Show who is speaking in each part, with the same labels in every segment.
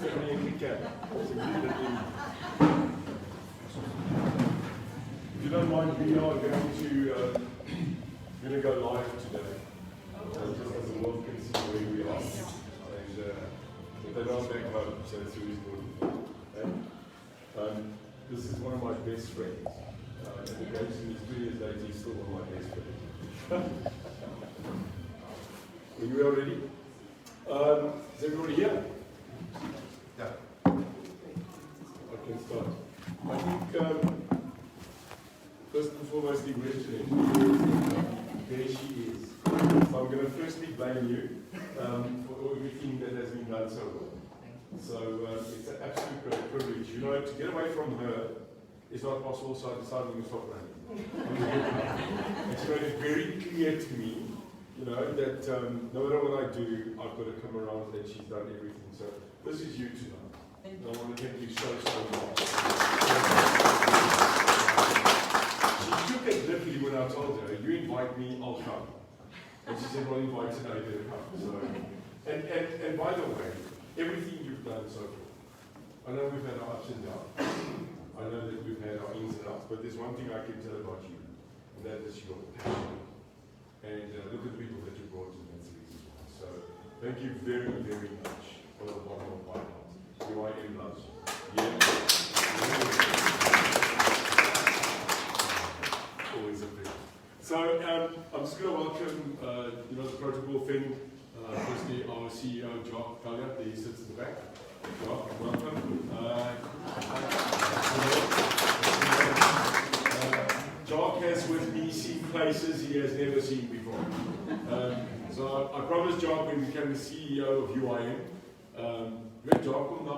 Speaker 1: Definitely can. If you don't mind, we are going to go live today. Just so the world can see where we are. And but they don't back home, so it's really important. And this is one of my best friends. And it goes to me 3 years later, he's still one of my best friends. Are you all ready? Is everybody here? Yeah. I can start. I think, first and foremost, where's Jeanette? There she is. So I'm going to firstly blame you for everything that has been done so well. So it's an absolute great privilege. You know, to get away from her is not possible, so I decided to stop running. And she made it very clear to me, you know, that no matter what I do, I've got to come around and she's done everything. So this is you tonight. And I want to thank you so much. She took it literally when I told her, you invite me, I'll come. And she said, well, invite today, better come. So, and by the way, everything you've done so far, I know we've had our ups and downs. I know that we've had our ins and outs, but there's one thing I can tell about you, and that is your passion. And look at the people that you brought to the series. So thank you very, very much from the bottom of my heart. You are in love. Yeah. Always a pleasure. So I'm just going to welcome, you know, the protocol thing. Firstly, our CEO, Jock Talia, he sits in the back. Jock, welcome. Jock has with me seen places he has never seen before. So I promised Jock when we became the CEO of UIM, met Jock on the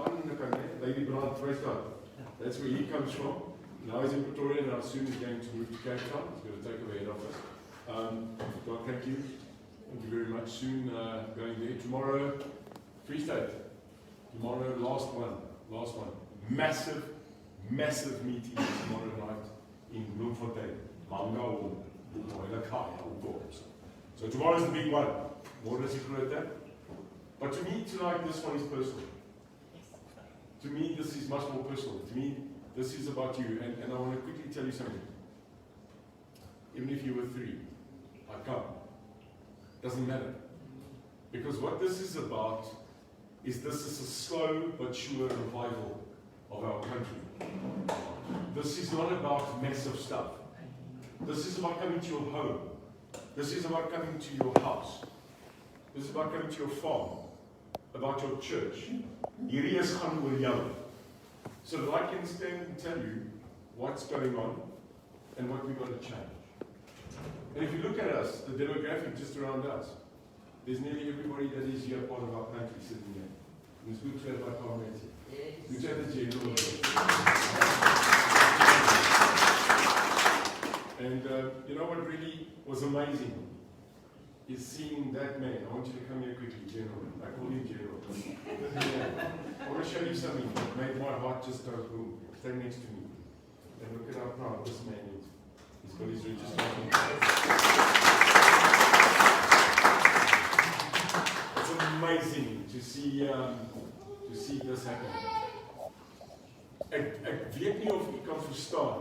Speaker 1: Lady Brand Vrystaat. That's where he comes from. Now he's in Pretoria and now soon he's going to move to Cape Town. He's going to take over head office. Jock, thank you. Thank you very much. Soon going there. Tomorrow, Free State. Tomorrow, last one. Massive meeting tomorrow night in Bloemfontein. So tomorrow's the big one. More does that. But to me tonight, this one is personal. To me, this is much more personal. To me, this is about you. And I want to quickly tell you something. Even if you were 3, I'd come. Doesn't matter. Because what this is about is this is a slow but sure revival of our country. This is not about massive stuff. This is about coming to your home. This is about coming to your house. This is about coming to your farm. About your church. Hierdie is gaan oor jou. So that I can stand and tell you what's going on and what we've got to change. And if you look at us, the demographic just around us, there's nearly everybody that is here part of our country sitting here. And it's good to have our comments here. Good to have the general. And you know what really was amazing is seeing that man. I want you to come here quickly, General. I call him General. I want to show you something that made my heart just go boom. Stand next to me. And look at how proud this man is. He's got his registration. It's amazing to see this happen. Ek weet nie of u kan verstaan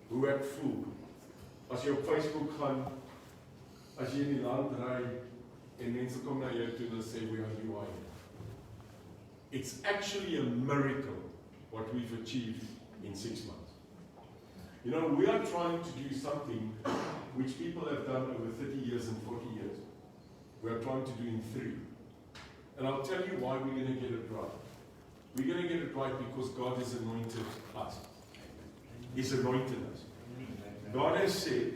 Speaker 1: hoe ek voel as jy op Facebook gaan, as jy in die land ry en mense kom na jou toe en sê we are UIM. It's actually a miracle what we've achieved in 6 months. You know, we are trying to do something which people have done over 30 years and 40 years. We are trying to do in 3. And I'll tell you why we're going to get it right. We're going to get it right because God has anointed us. He's anointed us. God has said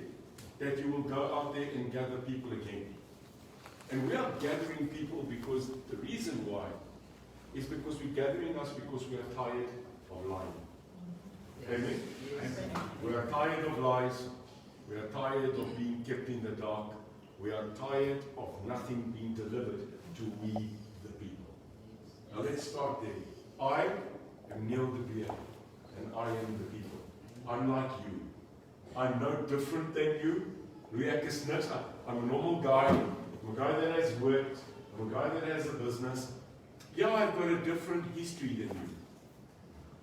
Speaker 1: that you will go out there and gather people again. And we are gathering people because the reason why is because we're gathering us because we are tired of lying. Amen? We are tired of lies. We are tired of being kept in the dark. We are tired of nothing being delivered to we, the people. Now let's start there. I am Neil de Beer, and I am the people. I'm like you. I'm no different than you. I'm a normal guy. I'm a guy that has worked. I'm a guy that has a business. Yeah, I've got a different history than you.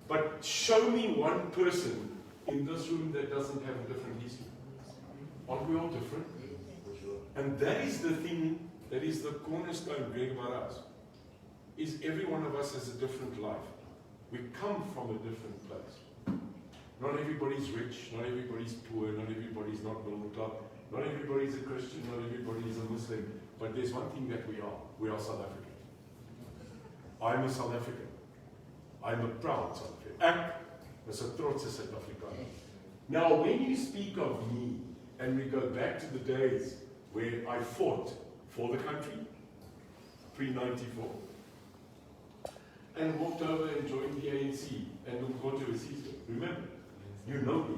Speaker 1: But show me one person in this room that doesn't have a different history. Aren't we all different? And that is the thing, that is the cornerstone, Greg, about us. Is every one of us has a different life. We come from a different place. Not everybody's rich, not everybody's poor, not everybody's not middle class, not everybody's a Christian, not everybody's a Muslim. But there's one thing that we are South African. I'm a South African. I'm a proud South African. Ek is 'n trotse Suid-Afrikaner. Now, when you speak of me, and we go back to the days where I fought for the country, pre-94, and walked over and joined the ANC, and Umkhonto weSizwe. Remember? You know me.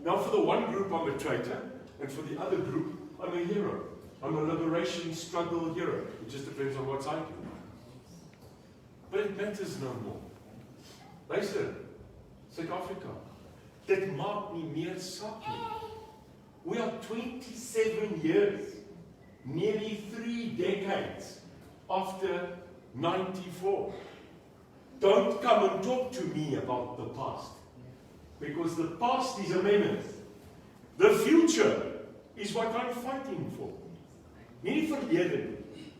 Speaker 1: Now, for the one group, I'm a traitor, and for the other group, I'm a hero. I'm a liberation struggle hero. It just depends on what side you're on. But it matters no more. Luister, Suid-Afrika, dit maak nie meer saak nie. We are 27 years, nearly 3 decades after 94. Don't come and talk to me about the past, because the past is a memory. The future is what I'm fighting for. Nie die verlede nie.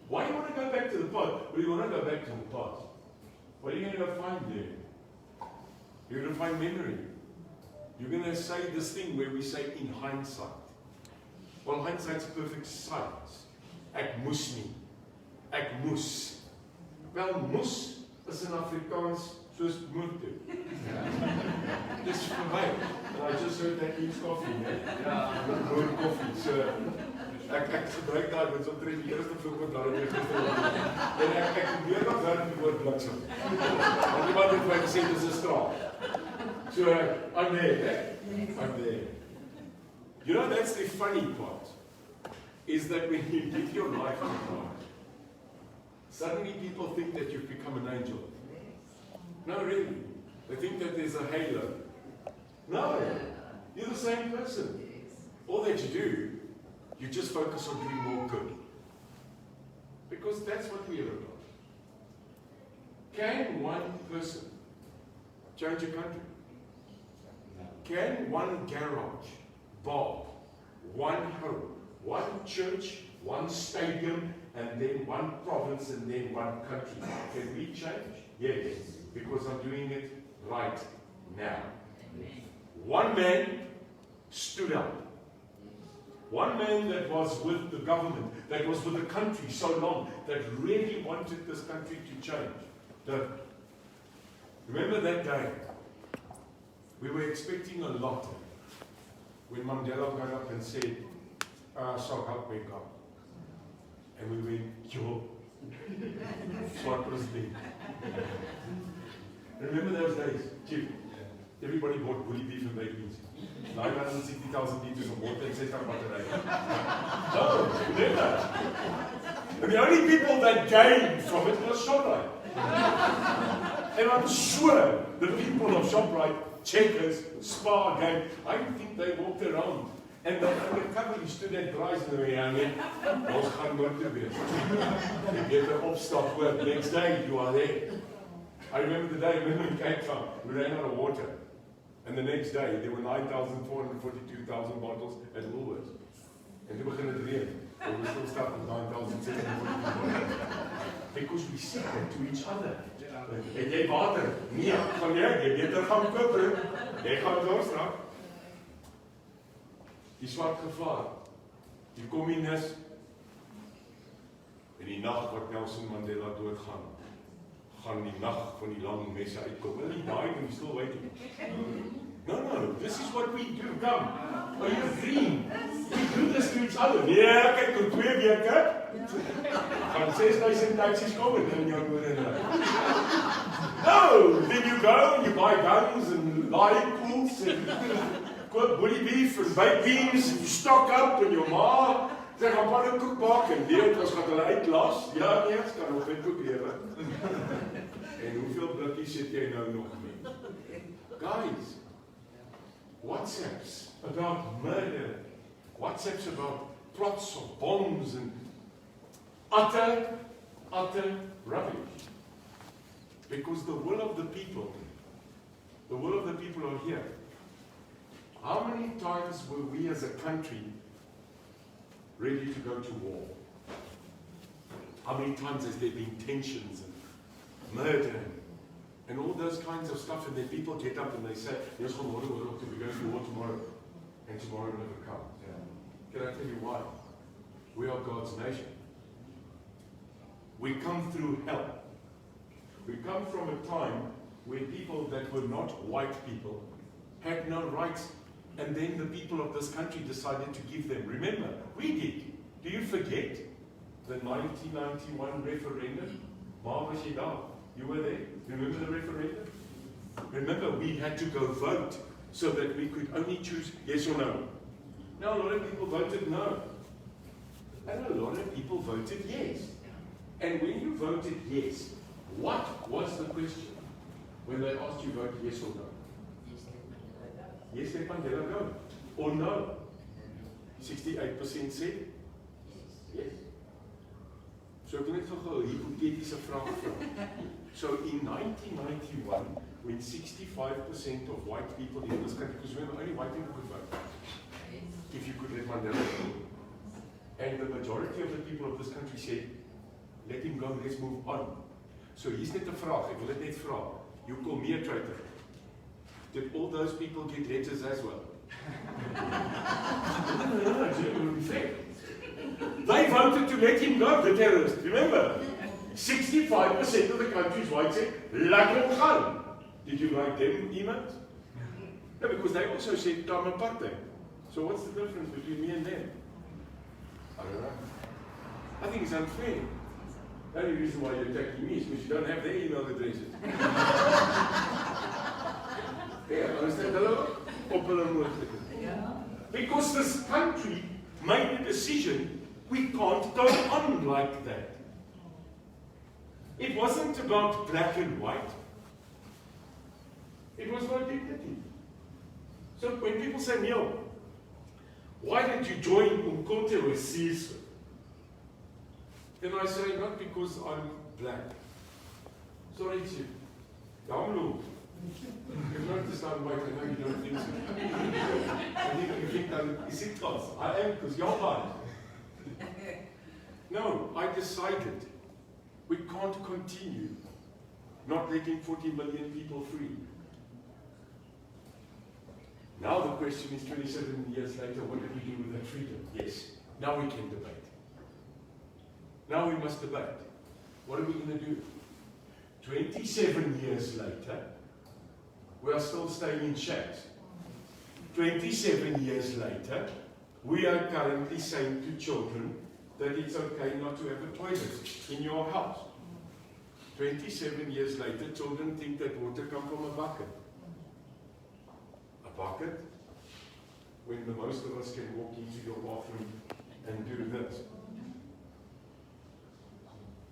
Speaker 1: Why do you want to go back to the past? Well, you want to go back to the past. What are you going to find there? You're going to find memory. You're going to say this thing where we say in hindsight. Well, hindsight's perfect science. Ek moes nie. Ek moes. Wel, moes is in Afrikaans soos moet doen. Dis vir my. I just heard that means coffee, né? Ja, more coffee. So, ek gebruik daai woord omtrent die eerste vroeg wat daar weer gister was. En ek probeer nog werk die woord bliksem. Want iemand het my gesê dis 'n straal. So, I'm there, I'm there. You know, that's the funny part, is that when you give your life to God, suddenly people think that you've become an angel. No, really. They think that there's a halo. No, you're the same person. All that you do, you just focus on doing more good. Because that's what we are about. Can one person change a country? Can one garage, bar, one home, one church, one stadium, and then one province, and then one country, can we change? Yes, because I'm doing it right now. One man stood up. One man that was with the government, that was with the country so long, that really wanted this country to change. Remember that day? We were expecting a lot when Mandela got up and said, so help me God. And we went, yo, swart president. Remember those days, Chief? Everybody bought bully beef and baked beans. 960,000 liters of water and 600 battery. No, remember. And the only people that gained from it was ShopRite. And I'm sure the people of ShopRite, Checkers, Spar, Game, I think they walked around and they undercover stood at dries in the way and went, ons gaan motor wees. You get the opstop work. Next day you are there. I remember the day when we came from, we ran out of water. And the next day there were 9,442,000 bottles at Woolworths. And they began to rain. And we still stuck with 9,642 bottles. Because we said that to each other. Het jy water? Nee, van jy beter gaan koop. Jy gaan dors raak. Die swart gevaar. Die kommunis. En die nag wat Nelson Mandela doodgaan, gaan die nag van die lang messe uitkom. Hulle die daai en die stil waiting. No, this is what we do. Come. Are you green? We do this to each other. Nee, kyk, tot 2 weke. Gaan 6,000 taxis kom en dan jou hoor en no, then you go and you buy guns and live pools and koop bully beef and baked beans and you stock up and your ma sê gaan pannekoek maak en weet ons gaan hulle uitlas. Ja, nee, ons kan nog net koek lewe. En hoeveel blikkies het jy nou nog mee? Guys, WhatsApps about murder, WhatsApps about plots of bombs and utter rubbish. Because the will of the people are here. How many times were we as a country ready to go to war? How many times has there been tensions and murder and all those kinds of stuff, and then people get up and they say, yes, we're going to war tomorrow, and tomorrow never comes. Yeah. Can I tell you why? We are God's nation. We come through hell. We come from a time where people that were not white people had no rights, and then the people of this country decided to give them. Remember, we did. Do you forget the 1991 referendum? Marva Shidal, you were there? Remember the referendum? Remember, we had to go vote so that we could only choose yes or no. Now a lot of people voted no. And a lot of people voted yes. And when you voted yes, what was the question when they asked you vote yes or no? Yes, let Mandela go. Or no? 68% said yes. So ek wil net gou 'n hipotetiese vraag vra. So in 1991, when 65% of white people in this country, because remember only white people could vote, if you could let Mandela go, and the majority of the people of this country said, let him go, let's move on. So hier's net 'n vraag, ek wil dit net vra. You call me a traitor. Did all those people get letters as well? They voted to let him go, the terrorist. Remember, 65% of the country's white said, laat hom gaan. Did you write them emails? No, because they also said, time apartheid. So what's the difference between me and them? I don't know. I think it's unfair. The only reason why you're attacking me is because you don't have their email addresses. Yeah, understand? Hello? Because this country made a decision, we can't go on like that. It wasn't about black and white. It was about dignity. So when people say, Neil, why did you join Umkhonto weSizwe? Then I say, not because I'm black. Sorry, Chief. Download. You've noticed I'm white, I know you don't think so. I think you think I'm Isikhos. I am because you're white. No, I decided we can't continue not letting 40 million people free. Now the question is 27 years later, what did we do with that freedom? Yes, now we can debate. Now we must debate. What are we going to do? 27 years later, we are still staying in shacks. 27 years later, we are currently saying to children that it's okay not to have a toilet in your house. 27 years later, children think that water comes from a bucket. A bucket? When the most of us can walk into your bathroom and do this.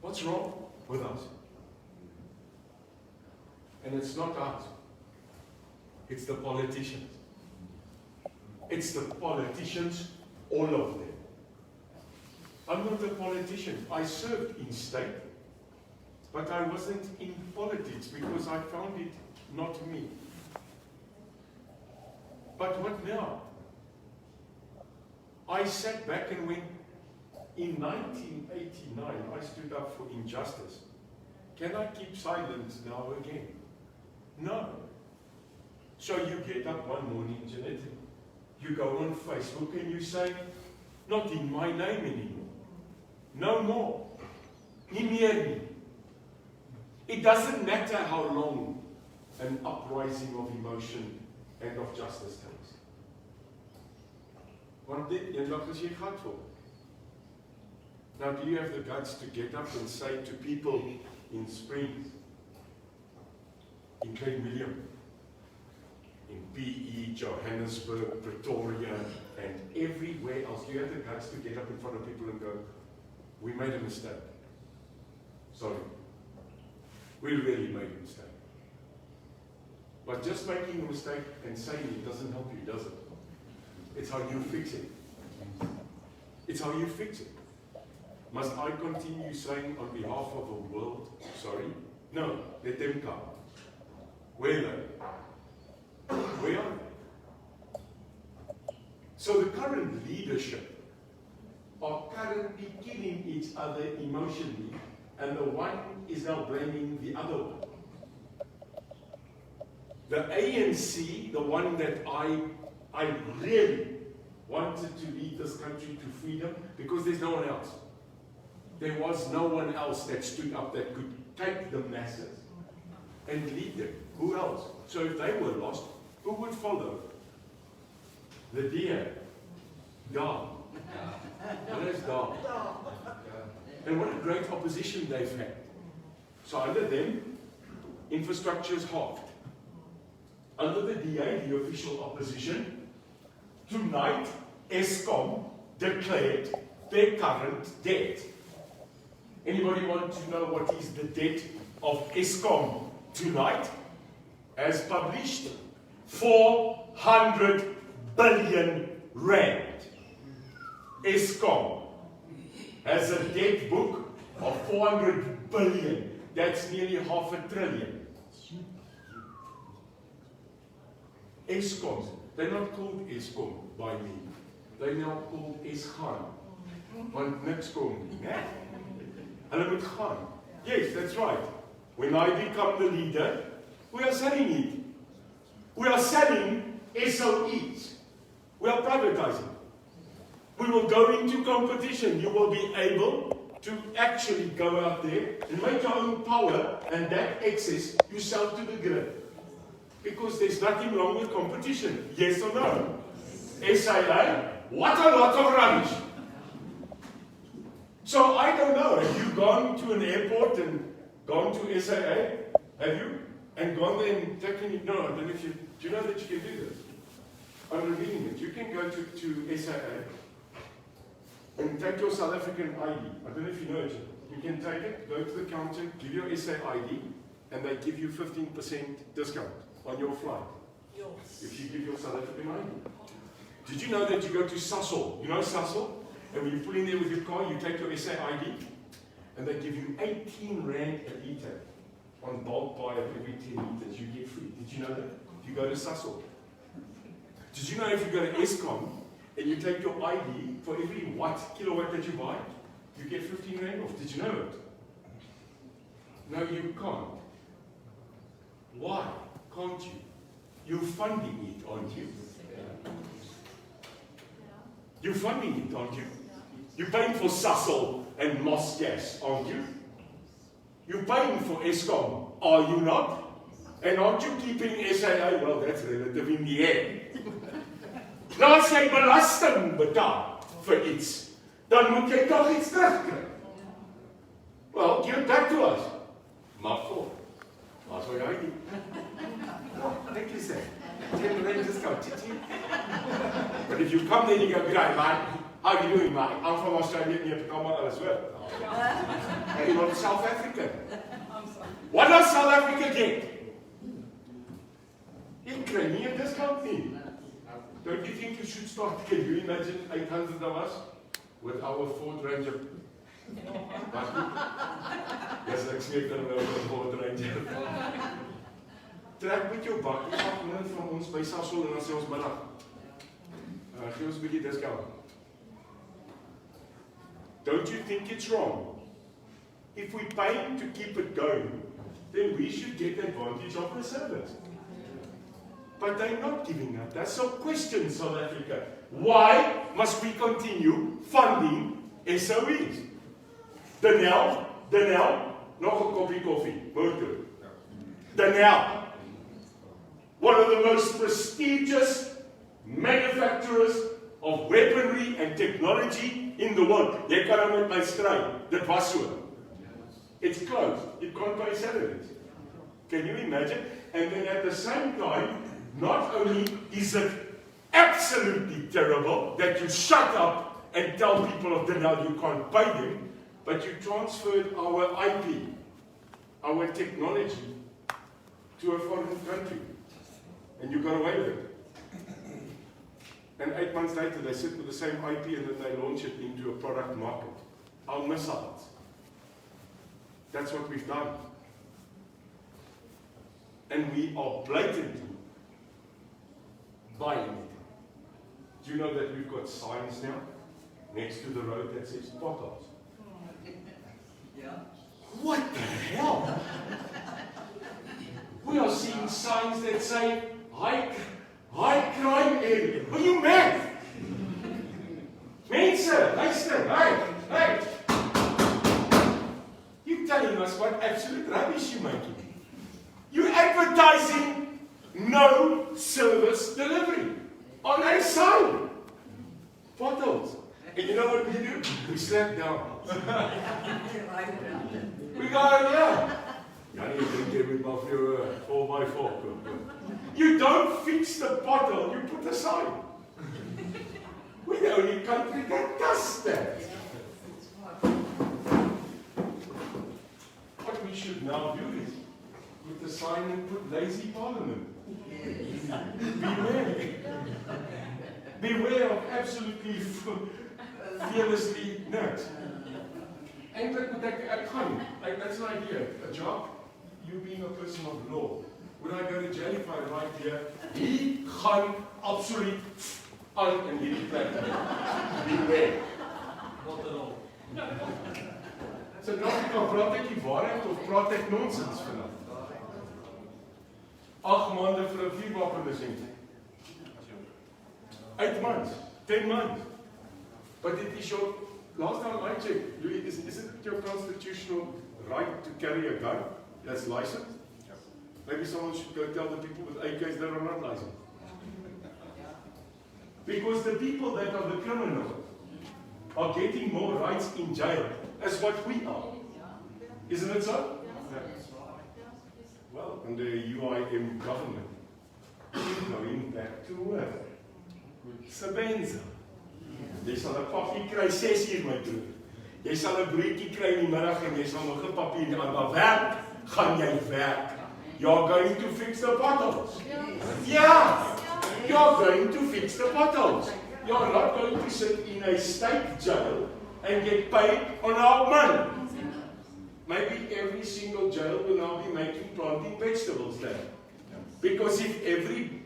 Speaker 1: What's wrong with us? And it's not us. It's the politicians. It's the politicians, all of them. I'm not a politician. I served in state, but I wasn't in politics because I found it not me. But what now? I sat back and went, in 1989, I stood up for injustice. Can I keep silent now again? No. So you get up one morning, Jeanette, you go on Facebook and you say, not in my name anymore. No more. Nie meer nie. It doesn't matter how long an uprising of emotion and of justice takes. Want dit eendag as jy gat vir. Now, do you have the guts to get up and say to people in Springs, in Klein Willem, in PE, Johannesburg, Pretoria, and everywhere else, do you have the guts to get up in front of people and go, we made a mistake. Sorry. We really made a mistake. But just making a mistake and saying it doesn't help you, does it? It's how you fix it. It's how you fix it. Must I continue saying on behalf of the world, sorry? No, let them come. Where are they? Where are they? So the current leadership are currently killing each other emotionally, and the one is now blaming the other one. The ANC, the one that I really wanted to lead this country to freedom, because there's no one else. There was no one else that stood up that could take the masses and lead them. Who else? So if they were lost, who would follow? The deer. God. What is God? And what a great opposition they've had. So under them, infrastructure is halved. Under the DA, the official opposition, tonight, Eskom declared their current debt. Anybody want to know what is the debt of Eskom tonight? As published, 400 billion rand. Eskom has a debt book of 400 billion. That's nearly $500 billion. Eskom, they're not called Eskom by me. They're now called Eskom. Want niks kom nie, né? Hulle moet gaan. Yes, that's right. When I become the leader, we are selling it. We are selling SOEs. We are privatizing. We will go into competition. You will be able to actually go out there and make your own power, and that excess you sell to the grid. Because there's nothing wrong with competition. Yes or no? SIA, what a lot of rubbish. So I don't know, have you gone to an airport and gone to SIA? Have you? And gone there and taken it? No, I don't know if you, do you know that you can do this? I'm revealing it. You can go to SIA and take your South African ID. I don't know if you know it. You can take it, go to the counter, give your SA ID, and they give you 15% discount on your flight. Yes. If you give your South African ID. Did you know that you go to Sasol? You know Sasol? And when you pull in there with your car, you take your SA ID, and they give you 18 rand a litre on bulk buy of every 10 litres you get free. Did you know that? If you go to Sasol. Did you know if you go to Eskom and you take your ID for every kilowatt that you buy, you get 15 rand off? Did you know it? No, you can't. Why can't you? You're funding it, aren't you? You're funding it, aren't you? You're paying for Sasol and Mosgas, aren't you? You're paying for Eskom, are you not? And aren't you keeping SIA? Well, that's relative in the air. Nou as jy belasting betaal vir iets, dan moet jy toch iets terugkry. Well, give it back to us. Maar voor. Waar's my ID? Thank you, sir. 10 rand discount. But if you come there and you go, "G'day, mate. How are you doing, mate? I'm from Australia, and you have to come on as well." Hey, you're not South African. What does South Africa get? It kry nie 'n discount nie. Don't you think you should start? Can you imagine 800 of us with our Ford Ranger? Yes, ek smeek dan nou vir Ford Ranger. Trek met jou bakkie af net van ons by Sasol en dan sê ons middag. Gee ons 'n bietjie discount. Don't you think it's wrong? If we pay to keep it going, then we should get advantage of the service. But they're not giving up. That's a question, South Africa. Why must we continue funding SOEs? Danel, nog 'n koppie koffie, motor. Danel, one of the most prestigious manufacturers of weaponry and technology in the world. Jy kan hom met my stry. Dit was so. It's closed. It can't pay salaries. Can you imagine? And then at the same time, not only is it absolutely terrible that you shut up and tell people of Danel you can't pay them, but you transferred our IP, our technology, to a foreign country. And you got away with it. And 8 months later, they sit with the same IP and then they launch it into a product market. our missiles. That's what we've done. And we are blatantly buying it. Do you know that we've got signs now next to the road that says potholes?
Speaker 2: Yeah.
Speaker 1: What the hell? We are seeing signs that say high crime area. Are you mad? Mense, luister, hey! You're telling us what absolute rubbish you're making. You're advertising no service delivery on a sign. Potholes. And you know what we do? We slap down. We go, yeah. You drink it with my 4x4. You don't fix the pothole, you put a sign. We're the only country that does that. What we should now do is put the sign and put lazy parliament. Beware. Beware of absolutely fearlessly nuts. And like that's an idea. A job, you being a person of law. Would I go to jail if I write here, he gaan absoluut out in hierdie plek. Beware.
Speaker 2: Not at all.
Speaker 1: So nou praat ek die waarheid of praat ek nonsens vanaf? 8 maande vir 'n vuurwapenlisensie. 8 months, 10 months. But it is your, last time I checked, Louis, isn't it your constitutional right to carry a gun that's licensed? Maybe someone should go tell the people with AKs that are not licensed. Because the people that are the criminals are getting more rights in jail as what we are. Isn't it so? Well, under UIM government, going back to work. Sebenza. Jy sal 'n papier kry 6 uur my broer. Jy sal 'n broodjie kry in die middag en jy sal nog 'n papier nie aan, maar werk, gaan jy werk. You're going to fix the potholes. Yeah. You're going to fix the potholes. You're not going to sit in a state jail and get paid on our money. Maybe every single jail will now be planting vegetables there. Because if every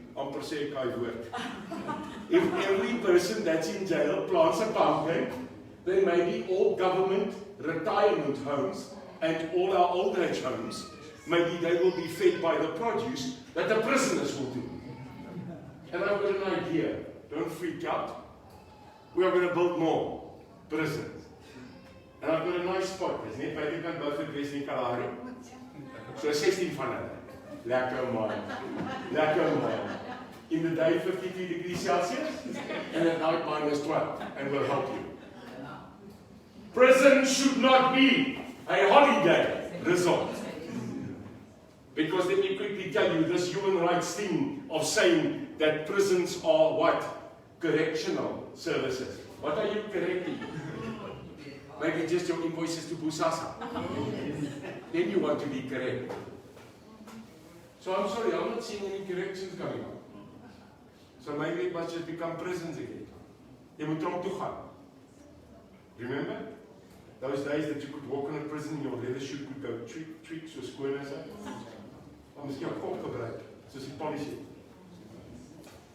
Speaker 1: person that's in jail plants a pumpkin, then maybe all government retirement homes and all our old age homes, maybe they will be fed by the produce that the prisoners will do. And I've got an idea. Don't freak out. We are going to build more prisons. And I've got a nice spot. There's net by die kant Beaufort in Kalahari. So 16 van hulle. Lekker man. Lekker man. In the day 52 degrees Celsius, and at night -12, and we'll help you. Prison should not be a holiday resort. Because let me quickly tell you this human rights thing of saying that prisons are what? Correctional services. What are you correcting? Maybe just your invoices to Busasa. Then you want to be correct. So I'm sorry, I'm not seeing any corrections coming up. So maybe it must just become prisons again. Jy moet tronk toe gaan. Remember? Those days that you could walk in a prison, your leather shoe could go tweak so skoon as that. Or miskien 'n kop gebruik, soos die polisie.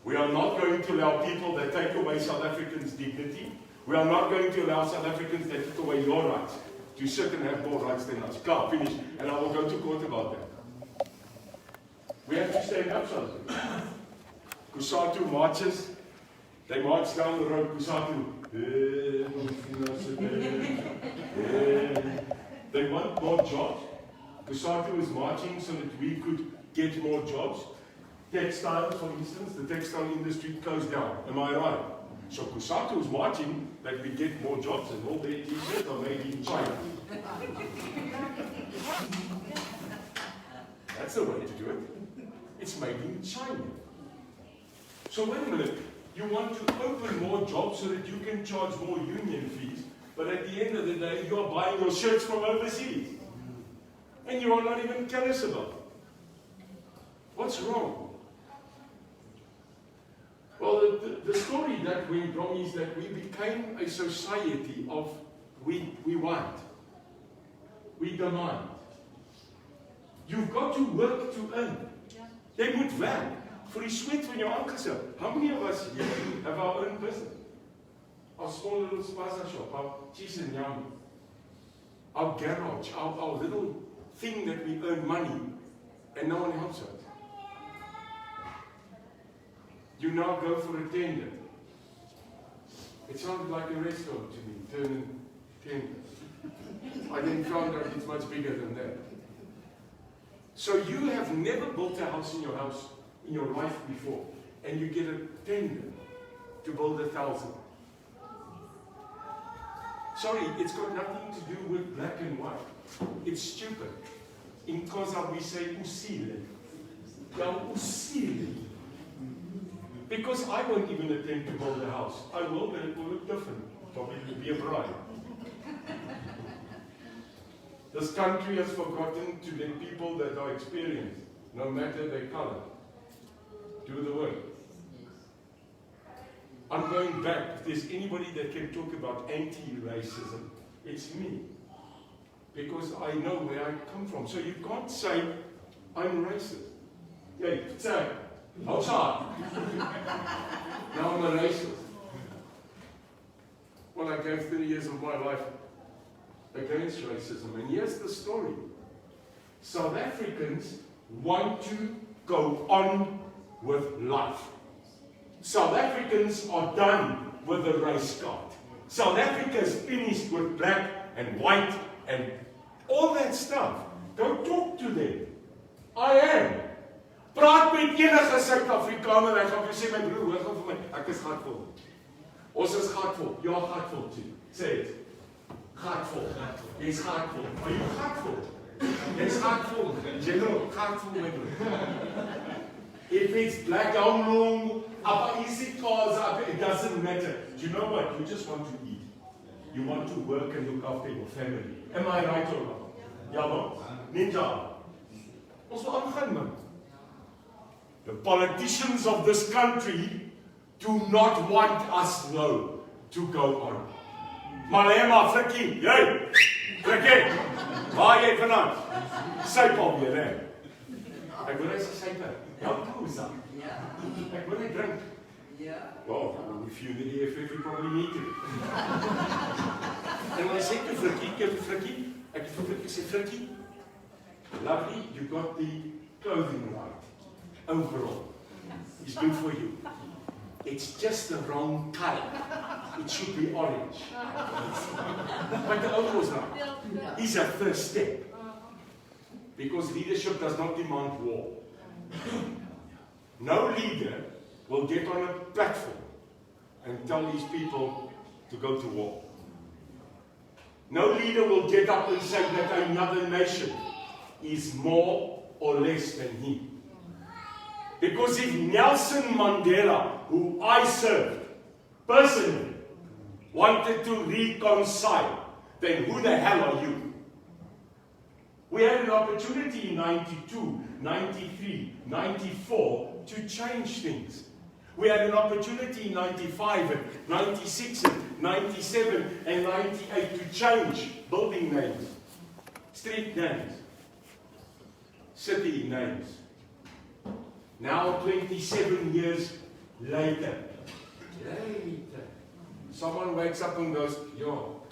Speaker 1: We are not going to allow people that take away South Africans' dignity. We are not going to allow South Africans that take away your rights to sit and have more rights than us. Clap, finish. And I will go to court about that. We have to stand up, South Africa. Kusatu marches. They march down the road. Kusatu. They want more jobs. Kusatu is marching so that we could get more jobs. Textiles, for instance, the textile industry closed down. Am I right? So Kusatu is marching that we get more jobs and all their t-shirts are made in China. That's the way to do it. It's made in China. So wait a minute. You want to open more jobs so that you can charge more union fees, but at the end of the day, you are buying your shirts from overseas. And you are not even careless about it. What's wrong? Well, the story that went wrong is that we became a society of we want. We demand. You've got to work to earn. Jy moet werk vir die sweet van jou aangesig. How many of us here have our own business? Our small little spaza shop, our cheese and yum, our garage, our little thing that we earn money and no one helps us. You now go for a tender. It sounded like a restaurant to me, turning tender. I then found out it's much bigger than that. So you have never built a house in your life before, and you get a tender to build 1,000. Sorry, it's got nothing to do with black and white. It's stupid. In Xhosa we say usile. Ja, usile. Because I won't even attempt to build a house. I will, but it will look different. Probably will be a bride. This country has forgotten to let people that are experienced, no matter their color, do the work. I'm going back. If there's anybody that can talk about anti-racism, it's me. Because I know where I come from. So you can't say, I'm racist. Yeah, say, outside. Now I'm a racist. Well, I gave 30 years of my life against racism. And here's the story. South Africans want to go on with life. South Africans are done with the race card. South Africa is finished with black and white and all that stuff. Go talk to them. I am. Praat met enige Suid-Afrikaner en ek gaan vir sê my broer, hoor gou vir my, ek is gatvol. Ons is gatvol. Ja, gatvol toe. Sê dit. Gatvol. Jy's gatvol. Are you gatvol? Jy's gatvol. General, gatvol my broer. If it's black on long, apa easy cause, it doesn't matter. Do you know what? You just want to eat. You want to work and look after your family. Am I right or wrong? Ja, man. Ninja. Ons wil aangaan, man. The politicians of this country do not want us now to go on. Malema, Frikkie, jy! Frikkie! Waar jy vanaf? Syp alweer, hè? Ek wil hy sê sype. Ja, koesa. Ek wil hy drink. Well, if you're in the EFF, you probably need to. En hy sê toe Frikkie, ek het vir Frikkie sê, Frikkie, lovely, you got the clothing right. Overall, it's good for you. It's just the wrong color. It should be orange. But the overall's right. It's a first step. Because leadership does not demand war. No leader will get on a platform and tell these people to go to war. No leader will get up and say that another nation is more or less than he. Because if Nelson Mandela, who I served personally, wanted to reconcile, then who the hell are you? We had an opportunity in 92, 93, 94 to change things. We had an opportunity in 95, and 96, and 97, and 98 to change building names, street names, city names. Now 27 years later, someone wakes up and goes, yo.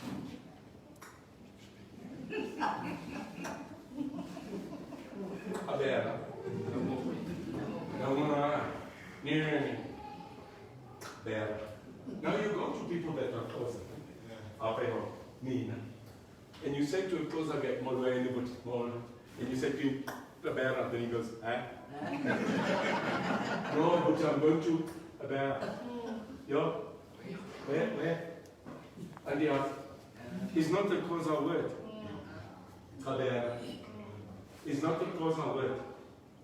Speaker 1: Abera. Now you go to people that are closer. And you say to a closer get more and you say to him, Abera, then he goes, eh? No, but I'm going to about where? And the other. It's not the Xhosa word. Kabera. It's not the Xhosa word.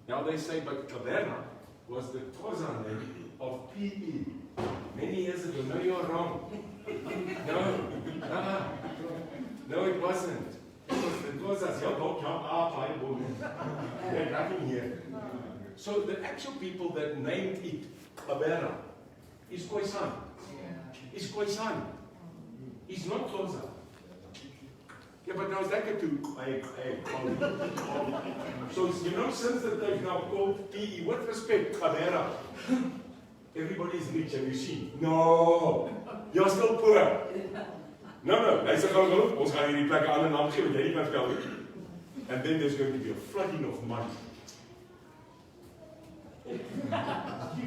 Speaker 1: Now they say, but Kabera was the Xhosa name of PE. Many years ago. No, you're wrong. No, it wasn't. It was as they're nothing here. So the actual people that named it Kabera is Khoisan. It's Khoisan. It's not Xhosa. Yeah, but now is that to so you know, since that they've now called PE, with respect, Cadera, everybody's rich, have you seen? No, you're still poor. No, hy sê gou, ons gaan hierdie plek 'n ander naam gee wat jy nie kan spel nie. And then there's going to be a flooding of money. You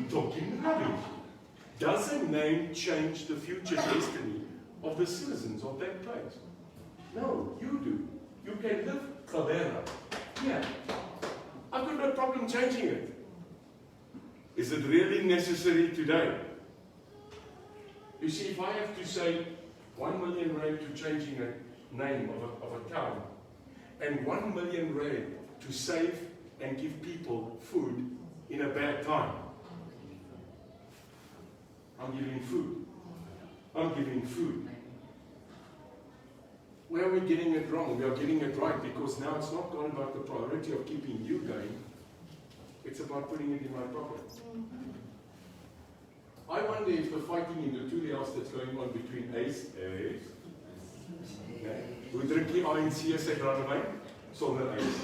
Speaker 1: talking rubbish. Does a name change the future destiny of the citizens of that place? No, you do. You can live Cadera. Yeah. I've got no problem changing it. Is it really necessary today? You see, if I have to say 1 million rand to changing a name of a town, and 1 million rand to save and give people food in a bad time, I'm giving food. I'm giving food. Where are we getting it wrong? We are getting it right, because now it's not going about the priority of keeping you going. It's about putting it in my pocket. I wonder if the fighting in the two house that's going on between Ace, hoe drink die ANC sy brandewyn? Sonder Ace.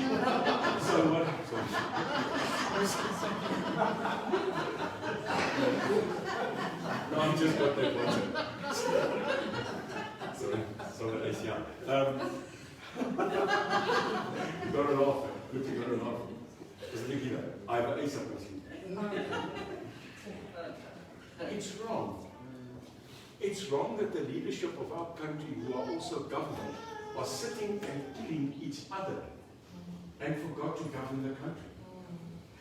Speaker 1: So what? No, I just got that one. Sonder Ace, yeah. You got it off. Good, you got it off. Just think that. I have an Ace up my sleeve. It's wrong. It's wrong that the leadership of our country, who are also government, are sitting and killing each other and forgot to govern the country.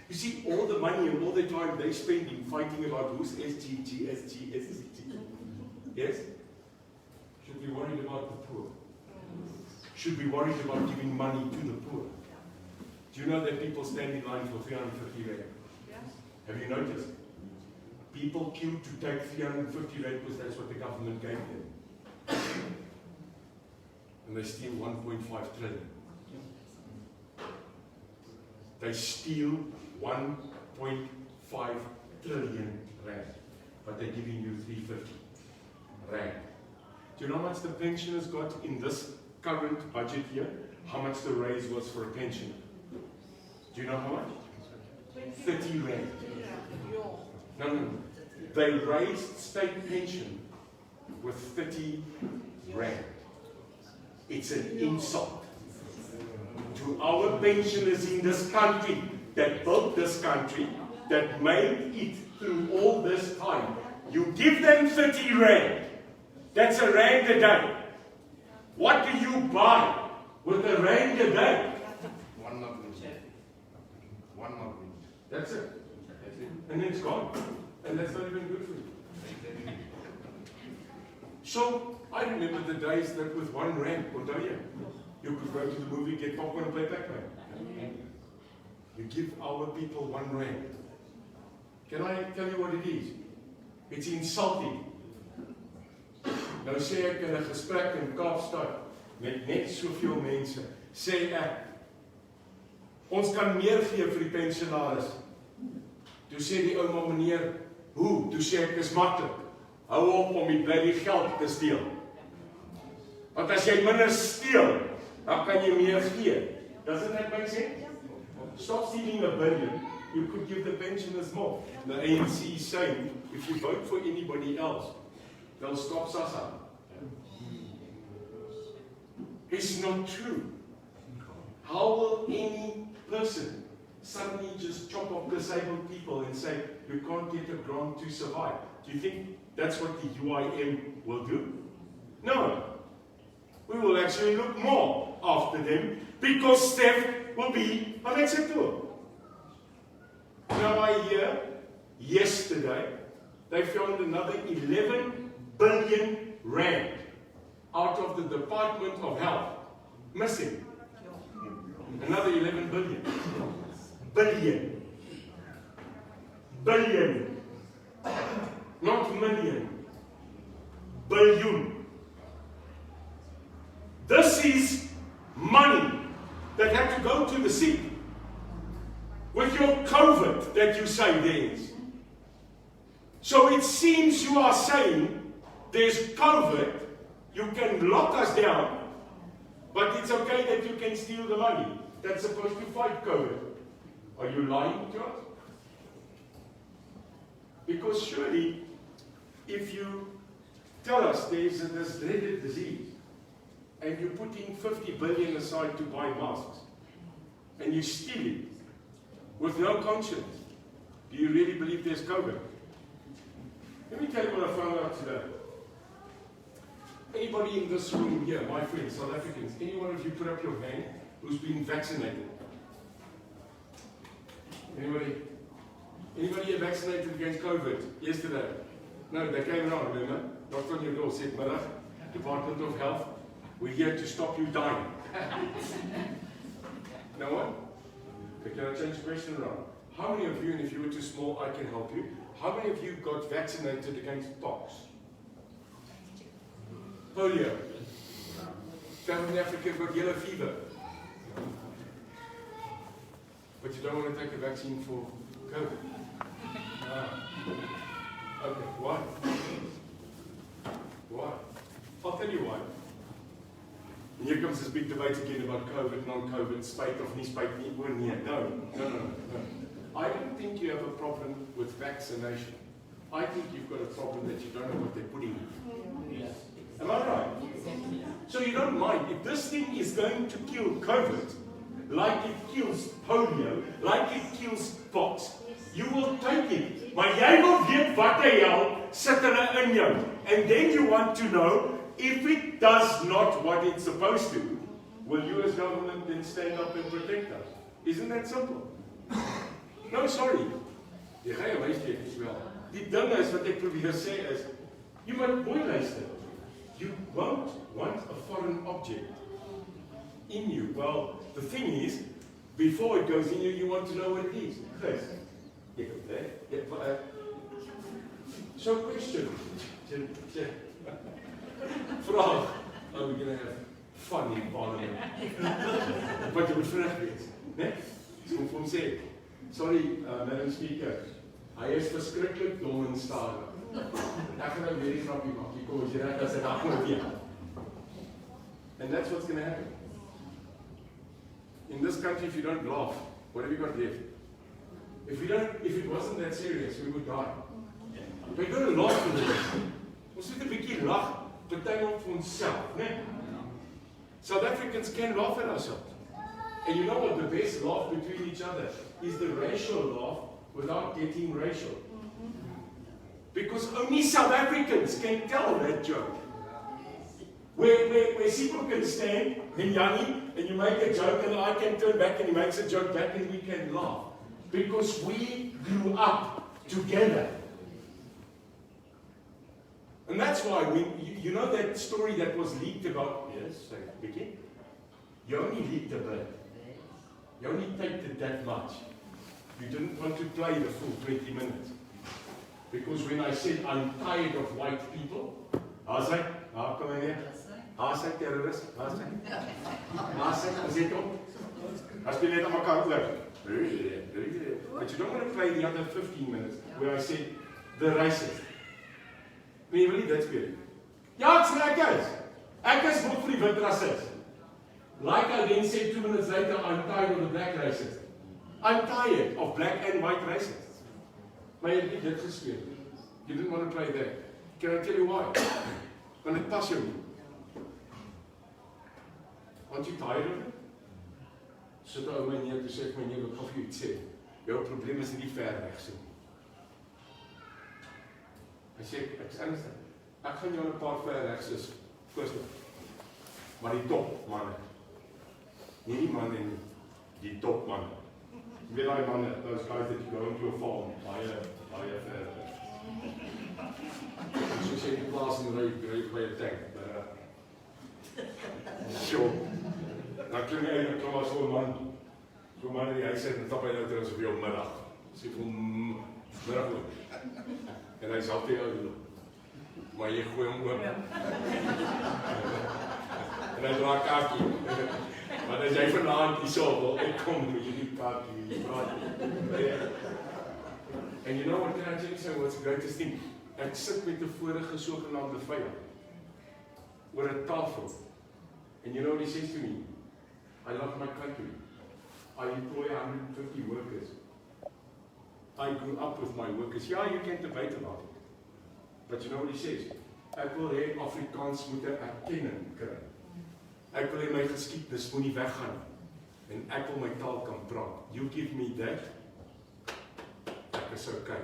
Speaker 1: You see, all the money and all the time they spend in fighting about who's SGG. Yes? Should be worried about the poor. Should be worried about giving money to the poor. Do you know that people stand in line for 350 rand? Yes. Have you noticed? People queue to take 350 rand because that's what the government gave them. And they steal 1.5 trillion. They steal 1.5 trillion rand. But they're giving you 350 rand. Do you know how much the pensioners got in this current budget year? How much the raise was for a pensioner? Do you know how much? 30 rand. No. They raised state pension with 30 rand. It's an insult to our pensioners in this country that built this country, that made it through all this time. You give them 30 rand. That's a rand a day. What do you buy with a rand a day? One month. That's it. And it's gone. And that's not even good for you. So, I remember the days that with 1 rand, you could go to the movie, get popcorn and play Pac-Man. You give our people 1 rand. Can I tell you what it is? It's insulting. Nou sê ek in 'n gesprek in Kaapstad met net soveel mense, sê ek, ons kan meer gee vir die pensionaars. Toe sê die ouma, meneer, hoe? Toe sê ek, is maklik. Hou op om die bloody geld te steel. Want as jy minder steel, dan kan jy meer gee. Doesn't that make sense? Stop stealing $1 billion. You could give the pensioners more. The ANC is saying, if you vote for anybody else, they'll stop SASSA. It's not true. How will any person suddenly just chop off disabled people and say, you can't get a grant to survive? Do you think that's what the UIM will do? No. We will actually look more after them because theft will be unacceptable. Now I hear, yesterday, they found another 11 billion rand out of the Department of Health missing. Another 11 billion. Billion. Not million. Billion. This is money that had to go to the sick. With your COVID that you say there is. So it seems you are saying there's COVID, you can lock us down, But it's okay that you can steal the money that's supposed to fight COVID. Are you lying to us? Because surely, if you tell us there's this dreaded disease, and you're putting 50 billion aside to buy masks, and you steal it with no conscience, do you really believe there's COVID? Let me tell you what I found out today. Anybody in this room here, my friends, South Africans, any one of you put up your hand who's been vaccinated? Anybody? Anybody here vaccinated against COVID yesterday? No, they came around, remember? Knocked on your door, said, "Middag, Department of Health, we're here to stop you dying." No one? Okay, can I change the question around? How many of you, and if you were too small, I can help you, how many of you got vaccinated against pox? Polio. Southern Africa got yellow fever. But you don't want to take a vaccine for COVID. Okay, why? Why? I'll tell you why. And here comes this big debate again about COVID, non-COVID, spite of nie, spite nie, oor nie. No. I don't think you have a problem with vaccination. I think you've got a problem that you don't know what they're putting in.
Speaker 2: Yes.
Speaker 1: Am I right? So you don't mind, if this thing is going to kill COVID, like it kills polio, like it kills pox, you will take it. Maar jy wil weet wat die hel sit hulle in jou. And then you want to know, if it does not what it's supposed to, will you as government then stand up and protect us? Isn't that simple? No, sorry. Jy gaan jou huissteek as wel. Die ding is wat ek probeer sê is, jy moet mooi luister. You won't want a foreign object in you. Well, the thing is, before it goes in you, you want to know what it is. Chris, so question. Vraag. Oh, we're going to have fun in Parliament. But you would vraag wees. Nee? So kom vir hom sê, sorry, Madam Speaker, hy is verskriklik dom en stadig. Ek gaan nou weer die grapie maak, jy kom as jy reg as ek afkom weer. And that's what's going to happen. In this country, if you don't laugh, what have you got left? If it wasn't that serious, we would die. We're going to laugh for this. Ons moet 'n bietjie lag, party op vir onsself, né? South Africans can laugh at ourselves. And you know what the best laugh between each other is the racial laugh without getting racial. Because only South Africans can tell that joke. Where people can stand, and Yanni, and you make a joke, and I can turn back and he makes a joke back and we can laugh. Because we grew up together. And that's why, you know that story that was leaked about, yes, Vicky? You only leaked a bit. You only taped it that much. You didn't want to play the full 20 minutes. Because when I said I'm tired of white people, how's that? How come in here? How's that terrorist? How's that? How's that? Is it on? I speel net aan mekaar oor. But you don't want to play the other 15 minutes where I said the racist. Nee, wil nie dit speel. Ja, ek is bot vir die wit racist. Like I then said 2 minutes later, I'm tired of the black racist. I'm tired of black and white racists. Maar jy het nie dit gespeel. You didn't want to play that. Can I tell you why? Want dit pas jou nie. Want you tired of it? Sit ou my neer, toe sê ek my neer, ek gaan vir jou iets sê. Jou probleem is nie ver weg so. Hy sê, ek is ernstig. Ek gaan jou 'n paar ver weg soos voorstel. Maar die top manne. Nie die manne nie, die top manne. Jy weet daai manne, those guys that you go into a farm, baie ver weg. Soos jy die plaas en ry by 'n tank. Sure. Dan klink hy eintlik klaar so 'n man. So 'n man in die huis sit en stap hy nou terug so vir jou middag. Sê vir hom middag ook. En hy sê altyd jou, maar jy gooi hom oop. En hy dra kaartjie. Maar as jy vanaand hierso wil, ek kom met hierdie kaartjie. And you know what, can I tell you something, what's the greatest thing? Ek sit met 'n vorige sogenaamde vyand oor 'n tafel. And you know what he says to me? I love my country. I employ 150 workers. I grew up with my workers. Yeah, you can debate about it. But you know what he says? Ek wil hê Afrikaans moet 'n erkenning kry. Ek wil hê my geskiedenis moenie weggaan nie. En ek wil my taal kan praat. You give me that. Ek is okay.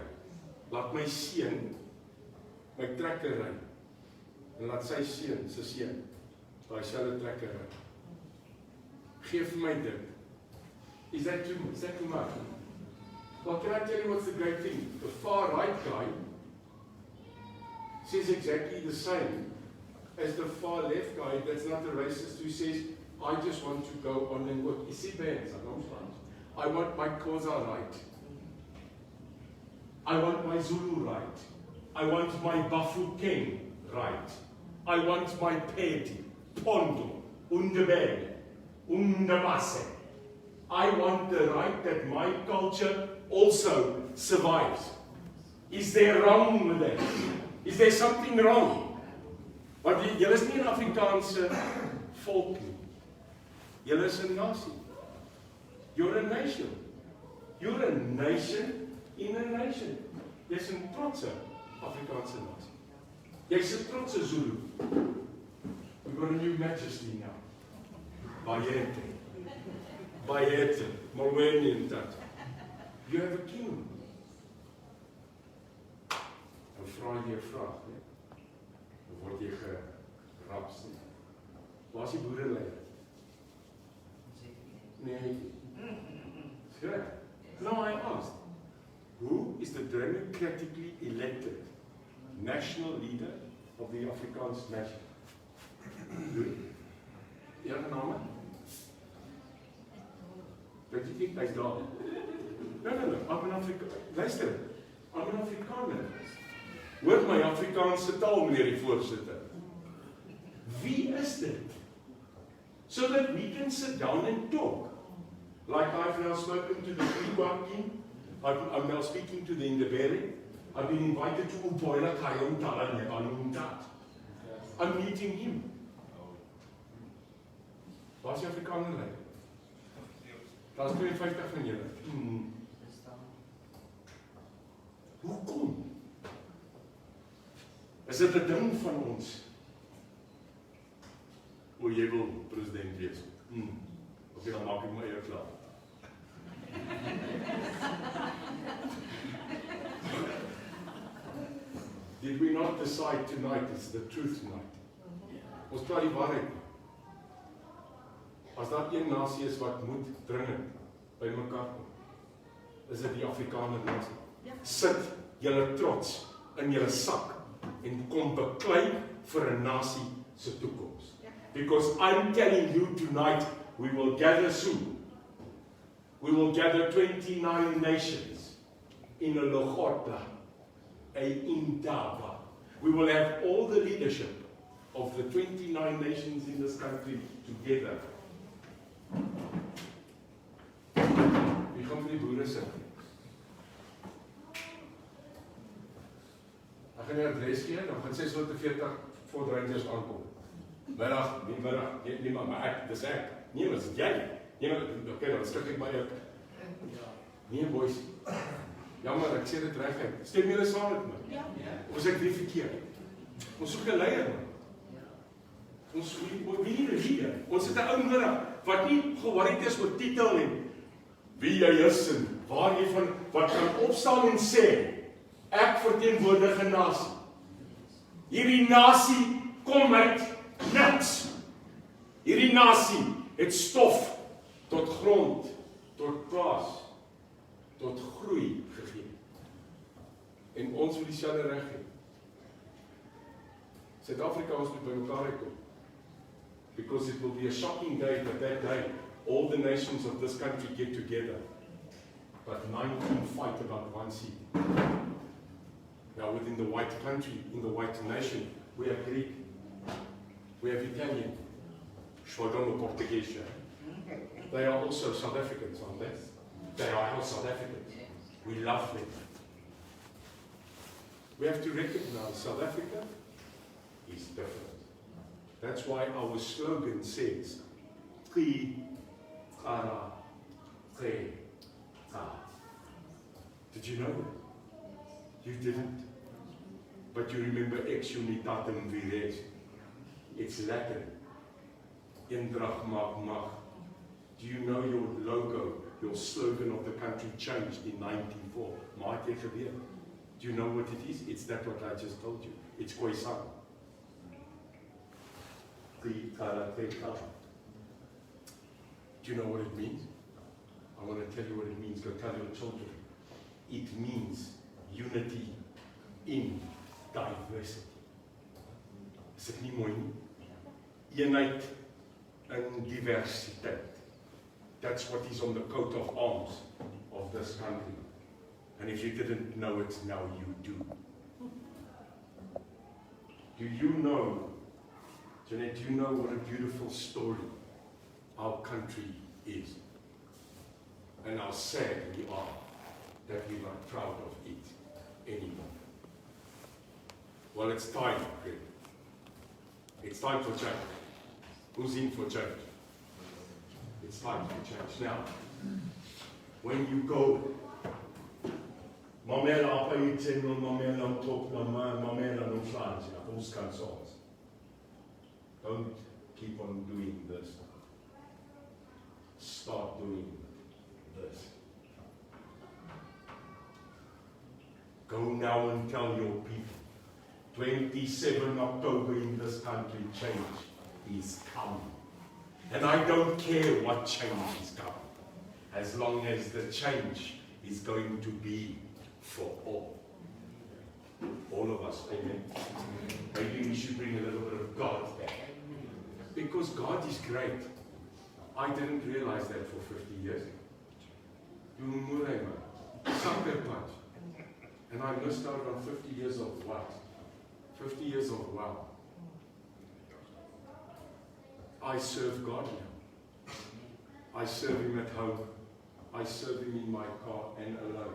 Speaker 1: Laat my seun my trekker ry. En laat sy seun, sy seun, daai selfde trekker ry. Geef my dit. Is that too much? Well, can I tell you what's the great thing? The far right guy says exactly the same as the far left guy that's not a racist who says, I just want to go on and work. You see, bands, I want my Xhosa right. I want my Zulu right. I want my Bafokeng right. I want my Pedi, Pondo, Undebele, Undabase. I want the right that my culture also survives. Is there wrong with that? Is there something wrong? Want julle is nie 'n Afrikaanse volk nie. Julle is 'n nasie. You're a nation. You're a nation in a nation. Jy's 'n trotse Afrikaanse nasie. Jy's 'n trotse Zulu. We've got a new majesty now. Bayete, Molweni en dat. You have a king. Dan vra jy 'n vraag, né? Dan word jy geraps. Waar is die boereleier? Nee. Sure. No, I asked. Who is the democratically elected national leader of the Afrikaans nation? Enige name? Dat jy nie hy's daar. No, I'm an Afrikaner. Luister, I'm an Afrikaner. Hoor my Afrikaanse taal, meneer die voorsitter. Wie is dit? So that we can sit down and talk. Like I've now spoken to the Free I'm now speaking to the Indebele. I've been invited to Upoila Kayom Talanyabanuntat. I'm meeting him. Waar is die Afrikaner lei? Daar is 52 van julle. Hoekom? Is dit 'n ding van ons? O, jy wil president wees. Okay, dan maak ek my eie klaar. Did we not decide tonight is the truth tonight? Ons praat die waarheid. As daar een nasie is wat moet dringend by mekaar kom, is dit die Afrikaner nasie. Sit julle trots in julle sak en kom beklei vir 'n nasie se toekoms. Because I'm telling you tonight, we will gather soon. We will gather 29 nations in a Logotla, a Indaba. We will have all the leadership of the 29 nations in this country together. Wie gaan vir die boere sit? Ek gaan 'n adres gee, dan gaan 640 Ford Rangers aankom. Middag, nie maar ek, dis ek. Nee, maar dis jy. Nee, maar okay, dan skik ek my op. Nee, boys. Jammer, ek sê dit reguit. Stem julle saam met my? Ja. Ons het nie verkeerd. Ons soek 'n leier. Ons wie leader. Ons het 'n ou nodig wat nie geworried is oor titel en wie jy is en waar jy van wat kan opstaan en sê ek verteenwoordig 'n nasie. Hierdie nasie kom uit niks. Hierdie nasie het stof tot grond, tot plaas, tot groei gegee. En ons wil dieselfde reg hê. Suid-Afrika ons moet by mekaar kom. Because it will be a shocking day that day all the nations of this country get together. But 19 fight about one seat. Now within the white country, in the white nation, we have Greek, we have Italian, Shwadomo Portuguese. They are also South Africans, aren't they? They are all South Africans. We love them. We have to recognize South Africa is different. That's why our slogan says, Tri, Kara, Tre, Ta. Did you know that? You didn't. But you remember ex unitatem vires. It's Latin. Eendrag maak mag. Do you know your logo, your slogan of the country changed in 1994? Maak jy gebeur. Do you know what it is? It's that what I just told you. It's Khoisan. Do you know what it means? I want to tell you what it means. Go tell your children. It means unity in diversity. Is dit nie mooi nie? Eenheid in diversiteit. That's what is on the coat of arms of this country. And if you didn't know it, now you do. Do you know, Jeanette, do you know what a beautiful story our country is? And how sad we are that we're not proud of it anymore. Well, it's time, Greg. It's time for change. Who's in for change? It's time for change. Now, when you go, Mamela apa ietsen no mamela top na mamela no Frans, ons kan soms. Don't keep on doing this. Start doing this. Go now and tell your people, 27 October in this country, change is coming. And I don't care what change is coming, as long as the change is going to be for all. All of us, amen. Maybe we should bring a little bit of God back. Because God is great. I didn't realize that for 50 years. Sucker punch. And I missed out on 50 years of what? 50 years of wow. I serve God now. I serve Him at home. I serve Him in my car and alone.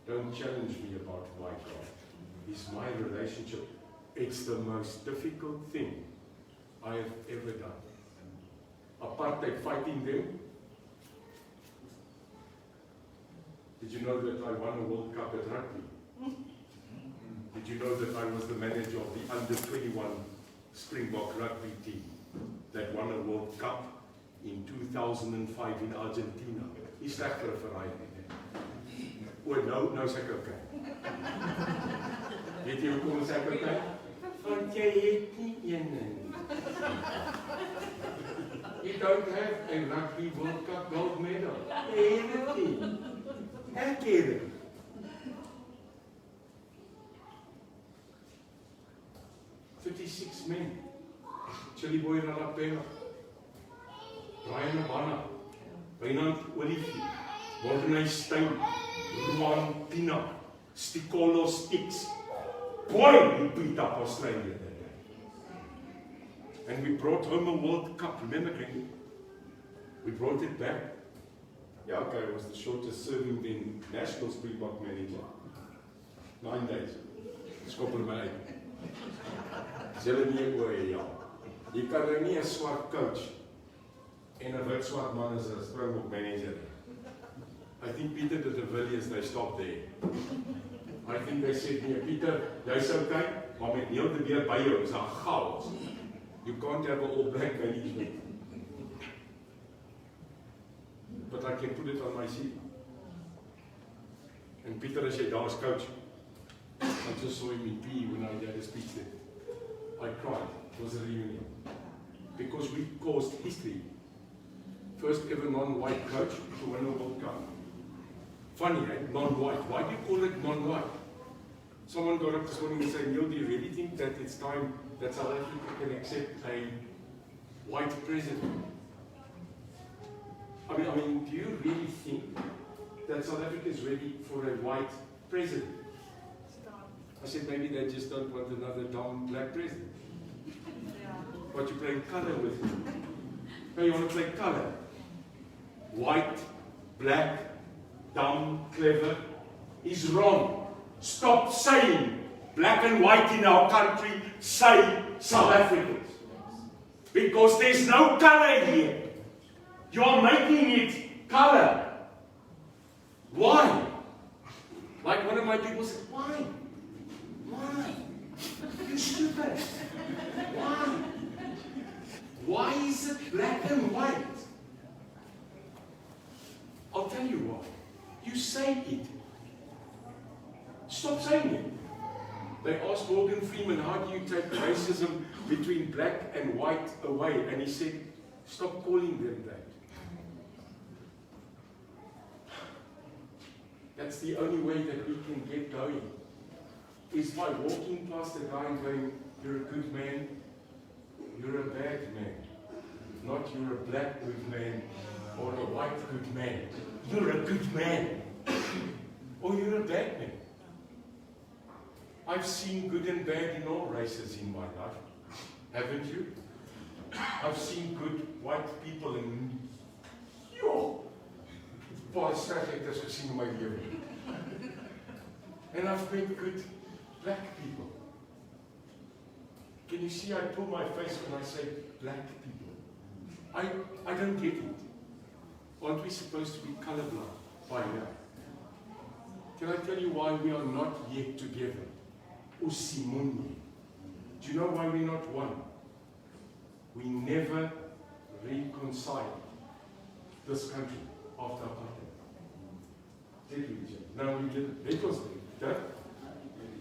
Speaker 1: Don't challenge me about my God. It's my relationship. It's the most difficult thing I have ever done. Apartheid, fighting them. Did you know that I won a World Cup at rugby? Did you know that I was the manager of the under-21 Springbok rugby team that won a World Cup in 2005 in Argentina? Is that for a ride? Oh, no is ek okay. Weet jy hoekom is ek okay? Want jy het nie een nie. You don't have a rugby World Cup gold medal. Jy het dit nie. Ek het dit. Men. Chili Boy Ralapena. Brian Abana. Wynand Olivie. Morgenay Stein. Ruan Pina. Stikolo Sticks. Boy, we beat up Australia that day. And we brought home a World Cup. Remember, Greg? We brought it back. Yeah, okay, it was the shortest serving then national Springbok manager. 9 days. Skoppel my uit. Julle nie oor ja. Jy kan nou nie 'n swart coach en 'n wit swart man as 'n Springbok manager. I think Peter did the Villiers, they stopped there. I think they said, nee, Peter, jy's okay, maar met Neil de Beer by jou is 'n chaos. You can't have an all black management. But I can put it on my CV. And Peter, as jy daar as coach, I just saw him in PE when I did a speech there. I cried. It was a reunion. Because we caused history. First ever non-white coach to win a World Cup. Funny, eh? Non-white. Why do you call it non-white? Someone got up this morning and said, Neil, do you really think that it's time that South Africa can accept a white president? I mean, do you really think that South Africa is ready for a white president? I said, maybe they just don't want another dumb black president. But you're playing color with him. No, you want to play color. White, black, dumb, clever is wrong. Stop saying black and white in our country. Say South Africans.
Speaker 3: Because there's no color here. You're making it color. Why? Like one of my people said, why? Why? You stupid. Why? Why is it black and white? I'll tell you why. You say it. Stop saying it. They asked Morgan Freeman, how do you take racism between black and white away? And he said, stop calling them that. That's the only way that we can get going. Is by walking past a guy and going, you're a good man, you're a bad man. Not you're a black good man or a white good man. You're a good man. Or you're a bad man. I've seen good and bad in all races in my life. Haven't you? I've seen good white people and baie slegs gesien in my lewe. And I've met good black people. Can you see I pull my face when I say black people? I don't get it. Aren't we supposed to be colorblind by now? Can I tell you why we are not yet together? Usimunye. Do you know why we're not one? We never reconciled this country after apartheid. Did we, Jim? No, we didn't. That was that.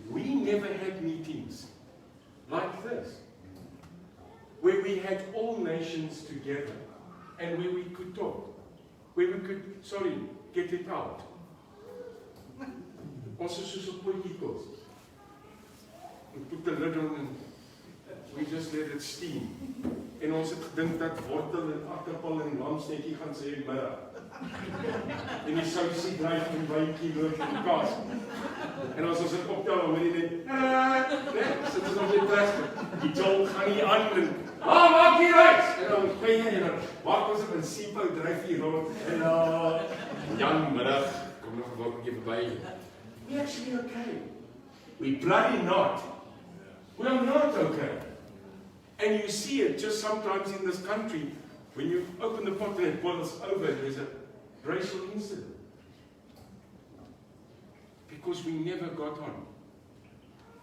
Speaker 3: We never had meetings like this, where we had all nations together and where we could talk, where we could, get it out. Ons is soos 'n potjie kos. We put the lid on and we just let it steam. En ons het gedink dat wortel en aardappel en lamsnetjie gaan sê middag. En die sousie dryf en bytjie loop en kaas. En as ons dit optel, dan moet jy net sit ons op die plastic. Die jol gaan nie aan en maak die reis! En dan gooi jy en dan maak ons op 'n siephou dryf hier rond. En Jan middag, kom nog 'n wakkie verby. We're actually okay. We bloody not. We are not okay. And you see it just sometimes in this country, when you open the pot and it boils over, there's a racial incident. Because we never got on.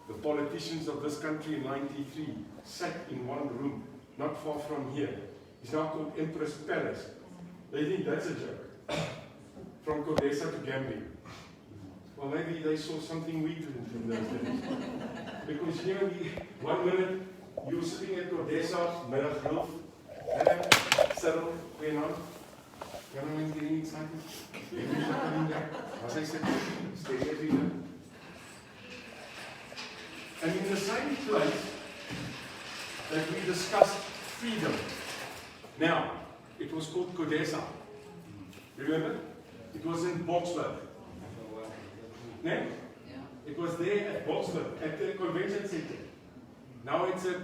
Speaker 3: The politicians of this country in '93 sat in one room, not far from here. It's now called Empress Palace. They think that's a joke. From Codesa to Gambia. Well, maybe they saw something we didn't in those days. Because here, one minute, you were sitting at Codesa, middag roof, settle, going on. Everyone's getting excited. Everyone's coming back. As I said, stay everywhere. And in the same place that we discussed freedom. Now, it was called Codesa. Remember? It was in Boksburg. No? Yeah. It was there at Boksburg, at the convention center. Now it's a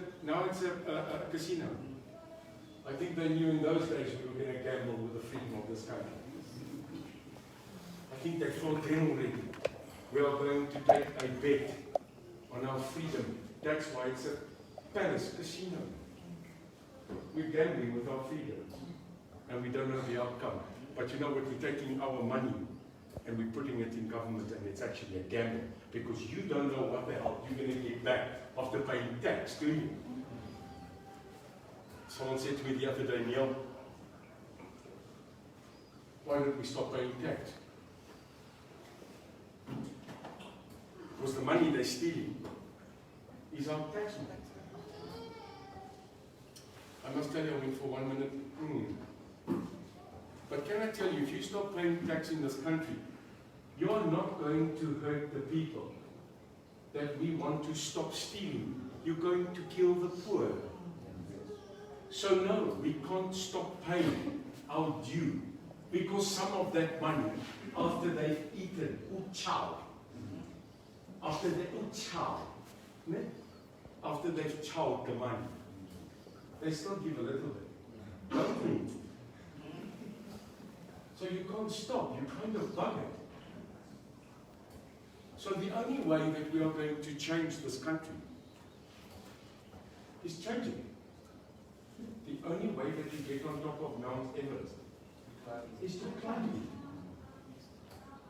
Speaker 3: casino. I think they knew in those days we were going to gamble with the freedom of this country. I think they thought then already, we are going to take a bet on our freedom. That's why it's a palace casino. We're gambling with our freedom. And we don't know the outcome. But you know what, we're taking our money and we're putting it in government, and it's actually a gamble. Because you don't know what the hell you're going to get back after paying tax, do you? Someone said to me the other day, Neil, why don't we stop paying tax? Because the money they're stealing is our tax money. I must tell you, I went for 1 minute. But can I tell you, if you stop paying tax in this country, you are not going to hurt the people that we want to stop stealing. You're going to kill the poor. So no, we can't stop paying our due, because some of that money, after they've eaten, after they've chowed the money, they still give a little bit, don't they? So you can't stop, you kind of bug it. So the only way that we are going to change this country is changing it. The only way that you get on top of Mount Everest is to climb it.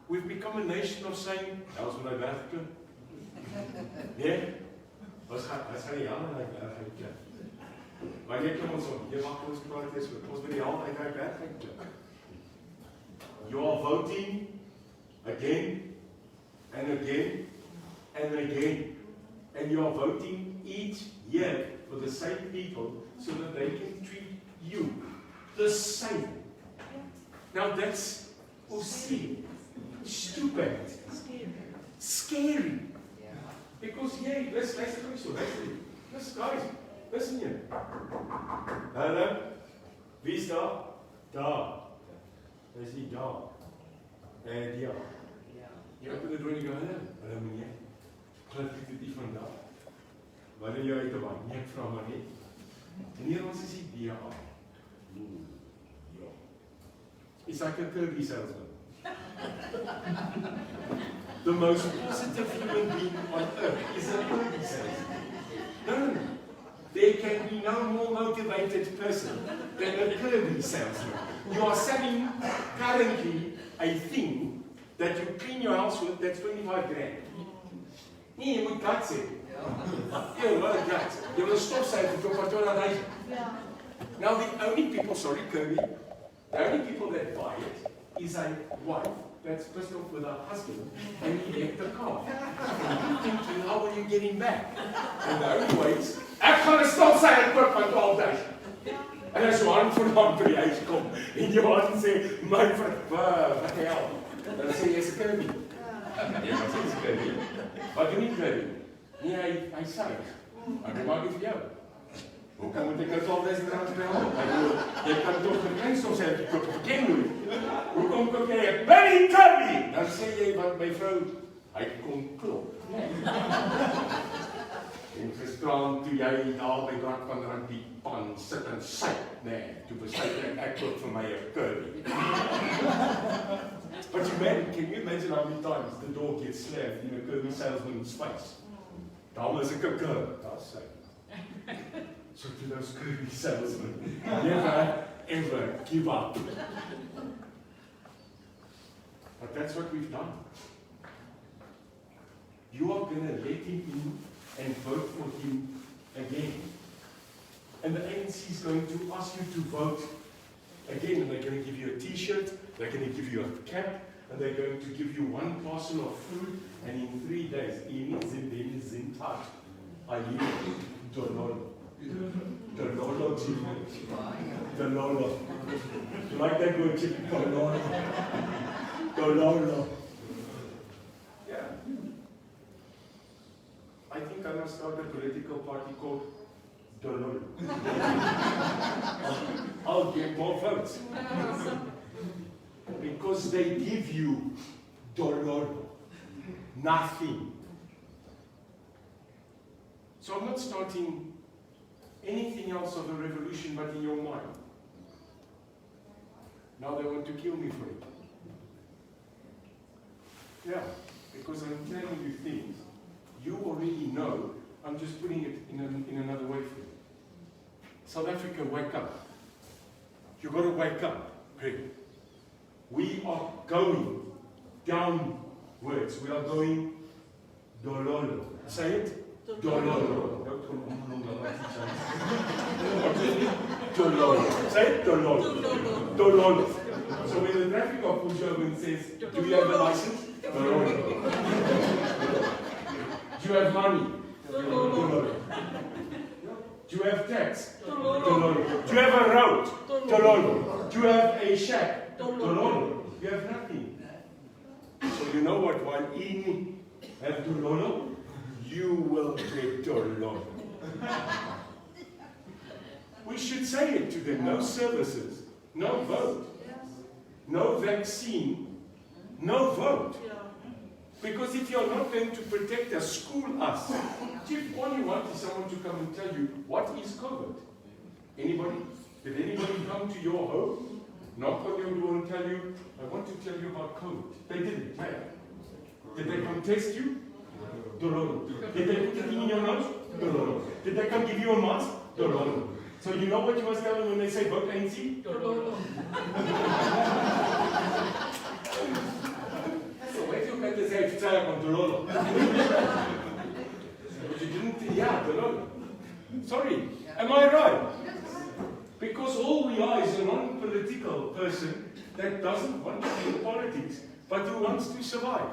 Speaker 3: We've become a nation of saying, "How's my bergklim?" Nee, ons gaan die hande uit die berg uitklim. Maar jy klim ons op, jy mag ons praat eens oor, ons moet die hande uit die berg uitklim. You are voting again and again and again. And you are voting each year for the same people so that they can treat you the same. Now that's stupid. Scary. Because listen guys, listen here. Hallo, wie is daar? Daar. Is die daar? Ja. Jy het dit doen nie gaan. Hallo meneer. Klink dit nie van daar? Wanneer jy uit te wag, nee, ek vra maar net. Meneer, ons is die DA. Ja. Is like a Kirby salesman. The most positive human being on earth is a Kirby salesman. No. There can be no more motivated person than a Kirby salesman. You are selling currently a thing that you clean your house with that's 25 grand. Nee, jy moet guts hê. Wat 'n guts. Jy wil 'n stofsuiger vir 20,000. Now the only people, sorry Kirby, the only people that buy it is a wife that's pissed off with her husband and he left the car. And you're thinking, how will you get him back? And the only way is, ek gaan 'n stofsuiger koop van 12,000. En as Johan vandaan by die huis kom en Johan sê, my wat die hel? Dan sê jy, is 'n Kirby. Ja, wat sê jy Kirby? Wat doen jy Kirby? Nee, hy sê, ek maak dit vir jou. Hoekom moet ek 12,000 rand betaal? Jy kan toch een klein stofzuiger koop vir Kenwood. Hoekom koop jy 'n Benny Kirby? Dan sê jy, wat my vrou, hy kom klop. En gisteraan toe jy daar by Dak van Rand die pan sit en sy, toe besluit ek koop vir my 'n Kirby. But can you imagine how many times the door gets slammed in a Kirby salesman's face? Daarom is ek 'n Kirby, daar sê. So to those Kirby salesmen, never ever give up. But that's what we've done. You are going to let him in and vote for him again. And the ANC is going to ask you to vote again, and they're going to give you a t-shirt, they're going to give you a cap, and they're going to give you one parcel of food, and in 3 days, I leave Dololo. Dololo, Chief. Dololo. You like that word, Chief? Dololo. Dololo. Yeah. I think I must start a political party called Dololo. I'll get more votes. Because they give you Dololo. Nothing. So I'm not starting anything else of a revolution but in your mind. Now they want to kill me for it. Yeah, because I'm telling you things you already know. I'm just putting it in another way for you. South Africa, wake up. You've got to wake up, Greg. We are going downwards. We are going dololo. Say it. Dololo. Dololo. Say it. Dololo. Dololo. So when the traffic officer says, do you have a license? Dololo. Do you have money? Dololo. Do you have tax? Dololo. Do you have a road? Dololo. Do you have a shack? Dololo. You have nothing. So you know what? While in have Dololo, you will get Dololo. We should say it to them. No services, no vote, no vaccine, no vote. Because if you're not going to protect us, school us. If all you want is someone to come and tell you, what is COVID? Anybody? Did anybody come to your home, knock on your door and tell you, I want to tell you about COVID? They didn't. Did they come test you? Dololo. Did they put it in your nose? Dololo. Did they come give you a mask? Dololo. So you know what you must tell them when they say vote ANC? So wait till you say if you on Dololo. But you didn't, yeah, Dololo. Sorry, am I right? Because all we are is a non-political person that doesn't want to be in politics, but who wants to survive.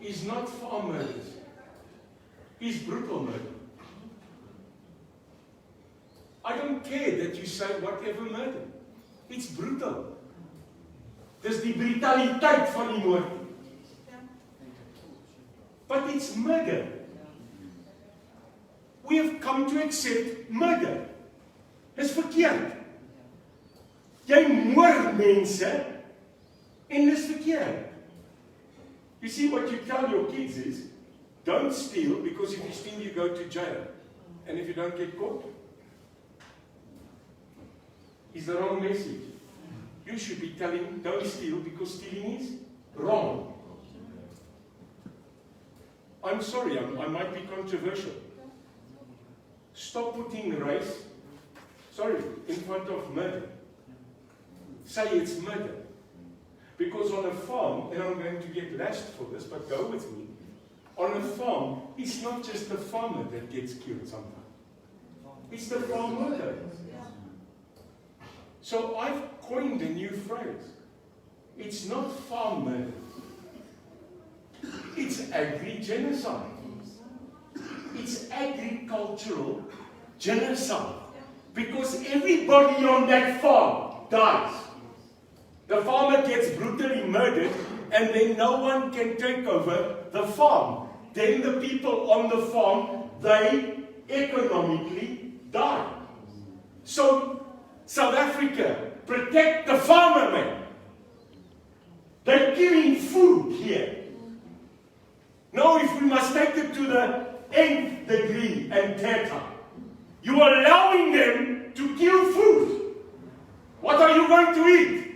Speaker 3: Is not farm murders. Is brutal murder. I don't care that you say whatever murder. It's brutal. Dis die brutaliteit van die moord. But it's murder. We have come to accept murder. Dis verkeerd. Jy moord mense en dis verkeerd. You see, what you tell your kids is, don't steal, because if you steal, you go to jail. And if you don't get caught, it's the wrong message. You should be telling, don't steal, because stealing is wrong. I'm sorry, I might be controversial. Stop putting race, in front of murder. Say it's murder. Because on a farm, and I'm going to get lashed for this, but go with me. On a farm, it's not just the farmer that gets killed sometimes. It's the farm worker. So I've coined a new phrase. It's not farm murder. It's agri-genocide. It's agricultural genocide. Because everybody on that farm dies. The farmer gets brutally murdered, and then no one can take over the farm. Then the people on the farm, they economically die. So, South Africa, protect the farmer, man. They're giving food here. Now, if we must take it to the nth degree and theta, you are allowing them to kill food. What are you going to eat?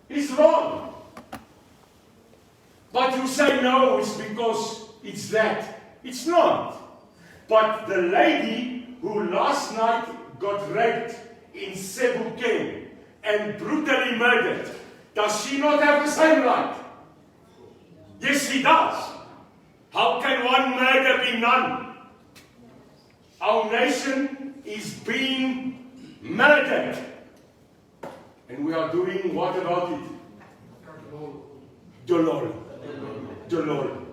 Speaker 3: It's wrong. But you say no, it's because it's that. It's not. But the lady who last night got raped in Sebokeng and brutally murdered, does she not have the same right? Yes, she does. How can one murder be none? Our nation is being murdered. And we are doing what about it? Dololo. Dololo.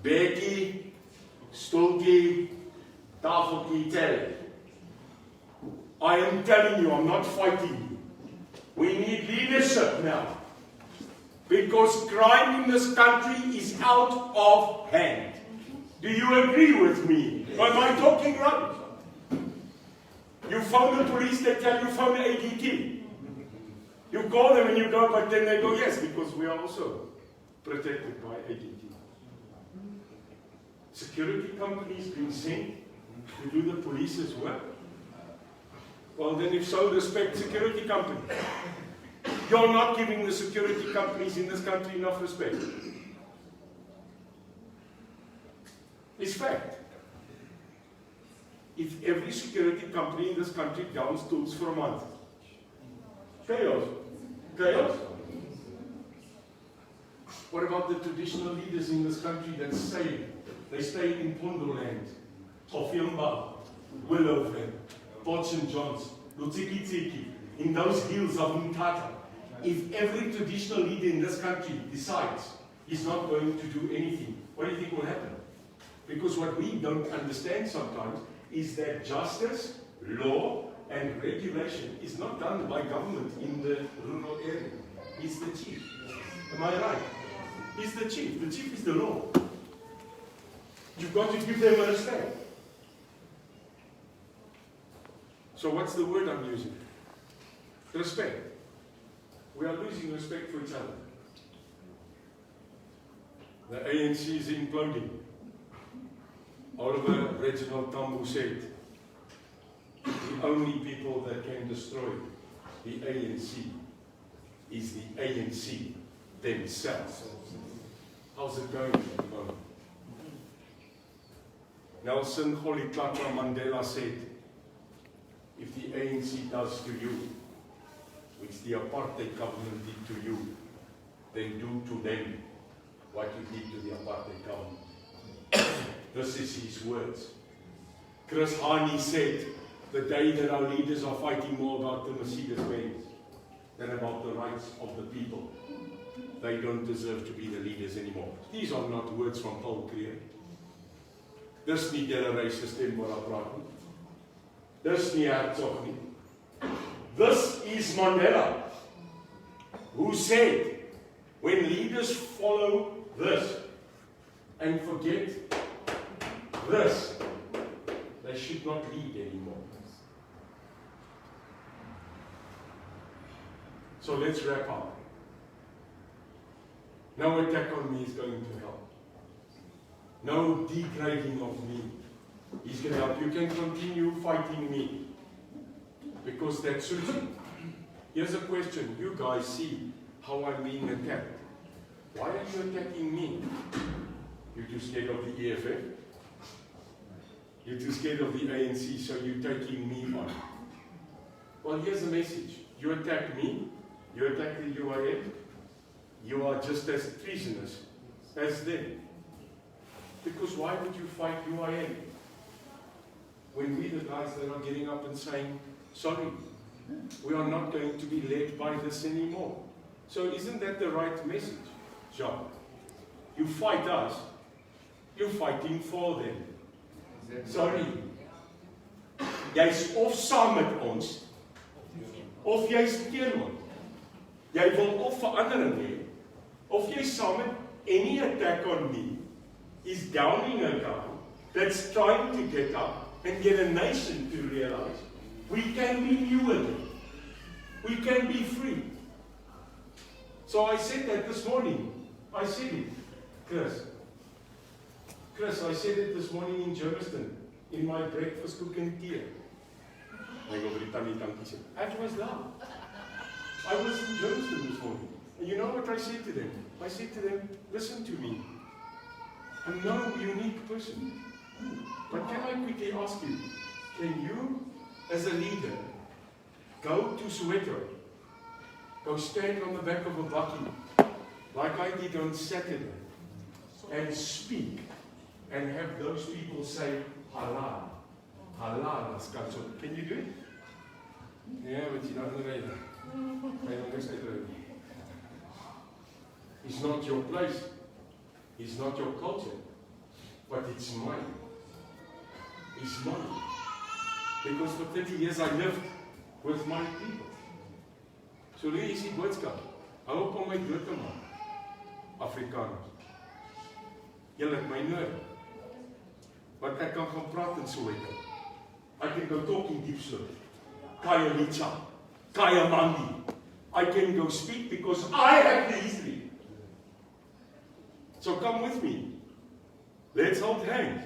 Speaker 3: Bekkie, stoeltjie, tafeltjie, tel. I am telling you, I'm not fighting you. We need leadership now. Because crime in this country is out of hand. Do you agree with me? Or am I talking rubbish? You phone the police, they tell you phone the ADT. You call them and you go, but then they go, yes, because we are also protected by ADT. Security companies being sent to do the police's work. Well, then if so, respect security companies. You're not giving the security companies in this country enough respect. It's fact. If every security company in this country downs tools for a month. Chaos. Chaos. What about the traditional leaders in this country that say they stay in Pondoland, Tofimba, Willowville, Port St. John's, Lutsiki, in those hills of Mthatha? If every traditional leader in this country decides he's not going to do anything, what do you think will happen? Because what we don't understand sometimes is that justice, law, and regulation is not done by government in the rural area. It's the chief. Am I right? It's the chief. The chief is the law. You've got to give them a respect. So what's the word I'm using? Respect. We are losing respect for each other. The ANC is imploding. Oliver Reginald Tambo said, the only people that can destroy the ANC is the ANC themselves. How's it going at the moment? Nelson Rolihlahla Mandela said, if the ANC does to you, which the apartheid government did to you, then do to them what you did to the apartheid government. This is his words. Chris Hani said, the day that our leaders are fighting more about the Mercedes-Benz than about the rights of the people, they don't deserve to be the leaders anymore. These are not words from Paul Creer. Dis nie dele stem wat daar praat nie. Dis nie Herzog nie. This is Mandela, who said, when leaders follow this and forget this, they should not lead anymore. So let's wrap up. No attack on me is going to help. No degrading of me is going to help. You can continue fighting me because that suits you. Here's a question. You guys see how I'm being attacked. Why are you attacking me? You're too scared of the EFF? You're too scared of the ANC, so you're taking me on. Well, here's the message. You attack me, you attack the UIF, you are just as treasonous as them. Because why would you fight UIF when we, the guys that are getting up and saying, sorry, we are not going to be led by this anymore. So isn't that the right message, Jacques? You fight us, you're fighting for them. Sorry. Jy's of saam met ons, of jy's teen ons. Jy wil of verandering hê, of jy's saam met any attack on me is downing a guy that's trying to get up and get a nation to realize we can be new again. We can be free. So I said that this morning. I said it, Chris, I said it this morning in Germiston, in my breakfast cooking tea. I was there. I was in Germiston this morning. And you know what I said to them? I said to them, listen to me. I'm no unique person. But can I quickly ask you, can you, as a leader, go to Soweto, go stand on the back of a bakkie, like I did on Saturday, and speak, and have those people say, halal, halal, as council. Can you do it? Yeah, but you're not in the radar. It's not your place. It's not your culture. But it's mine. It's mine. Because for 30 years I lived with my people. So hier is die boodskap. Hou op om my dood te maak. Afrikaners. Julle het my nodig. Want ek kan gaan praat in Soweto. I can go talk in Diepsloot. Kaya Licha. Kaya Mandi. I can go speak because I have the history. So come with me. Let's hold hands.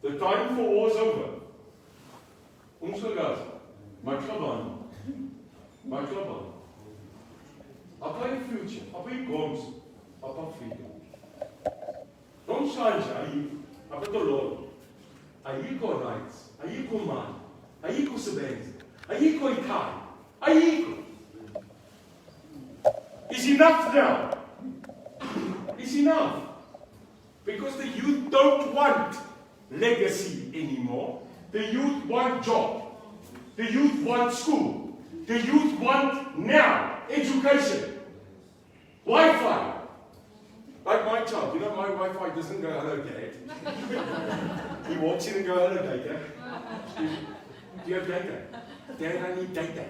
Speaker 3: The time for war is over. Ons gegas. My klaban. My klaban. Apa your future. Apa your goals. Apa freedom. Don't change. Apa tolong. Ayiko rights. Ayiko man. Ayiko sebenzi. Ayiko ikai. Ayiko. It's enough now. It's enough. Because the youth don't want legacy anymore. The youth want job. The youth want school. The youth want now education. Wi-Fi. Like my child, you know my Wi-Fi doesn't go hello dad. He walks in and goes hello data. Do you have data? Dad, I need data.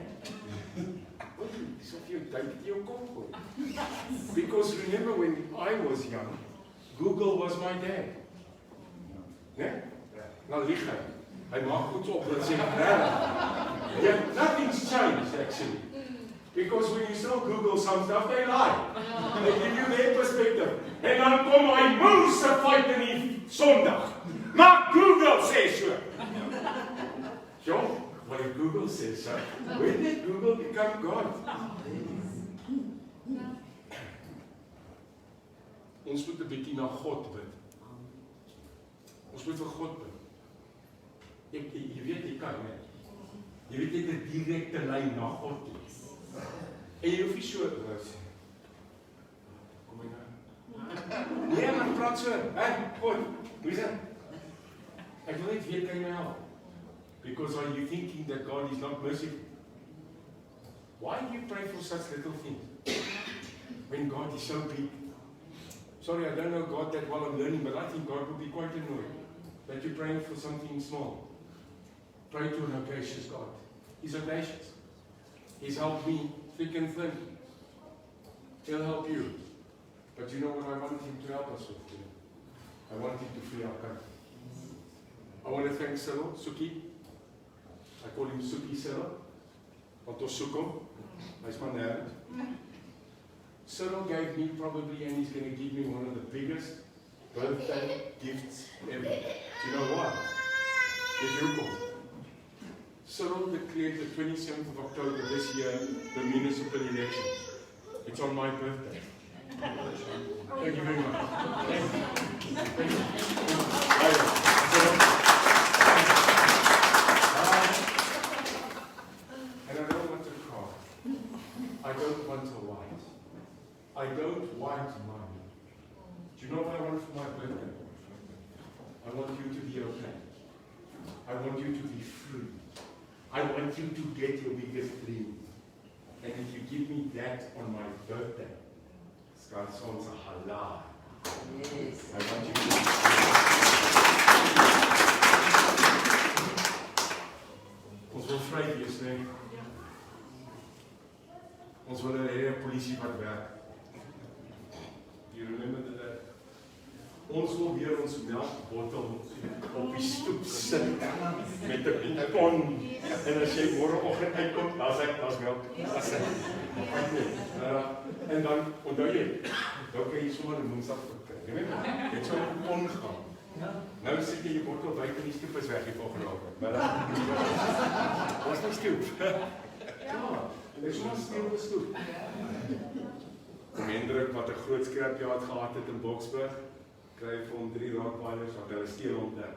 Speaker 3: Because remember when I was young, Google was my dad. Yeah? Nou lieg hy. Hy maak goed op dat sê, yeah, nothing's changed actually. Because when you still Google some stuff, they lie. They give you their perspective. En dan kom hy moes se fight in die Sondag. Maar Google sê so. John, what if Google says so? When did Google become God? Ons moet 'n bietjie na God bid. Ons Ons moet vir God bid. Jy weet jy kan, hè? Jy weet jy het 'n direkte lyn na God toe. En jy hoef nie so sê. Kom hy nou? Nee, maar praat so. Hè, God, hoe is dit? Ek wil net weet, kan jy my help? Because are you thinking that God is not merciful? Why do you pray for such little things? When God is so big. Sorry, I don't know God that well, I'm learning, but I think God would be quite annoyed that you're praying for something small. Pray to an audacious God. He's audacious. He's helped me thick and thin. He'll help you. But you know what I want him to help us with? I want him to free our country. I want to thank Cyril, Suki. I call him Suki Cyril. Want ons soek hom. Hy's van nêrens. Cyril gave me probably, and he's going to give me one of the biggest birthday gifts ever. Do you know why? If you call. Cyril declared the 27th of October this year the municipal elections. It's on my birthday. Thank you very much. Thank you. And I don't want a car. I don't want a white. I don't want money. Do you know what I want for my birthday? I want you to be okay. I want you to be free. I want you to get your biggest dream. And if you give me that on my birthday, it's got sounds a halal. Yes. I want you to. Ons wil vry wees, nee. Ons wil hê 'n polisie wat werk. You remember that? Ons wil weer ons melkbottel op die stoep sit met 'n ton. En as jy môreoggend uitkom, daar's melk. En dan onthou jy, dan kan jy sommer 'n Woensdag kry. Jy weet, dit sou ongaan. Nou sit jy bottel buite in die stoep is weg die volgende oggend. Maar was nie stoep. Ja, dis maar steel stoep. Hendrik wat 'n groot skrapjaard gehad het in Boksburg, kry vir hom 3 rottweilers wat hulle steel hom daar.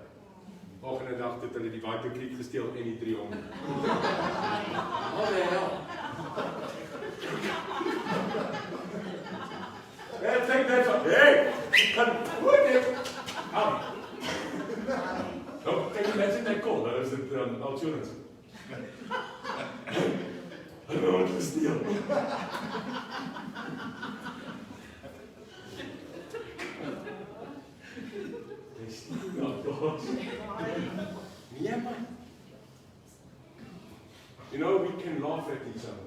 Speaker 3: Volgende dag het hulle die White Creek gesteel en die 3 honde. Wat die hel? Take that from. Hey! What the? No, can you imagine that call? That is it, insurance. I don't want to steal. They steal our dogs. Yeah, man. You know, we can laugh at each other.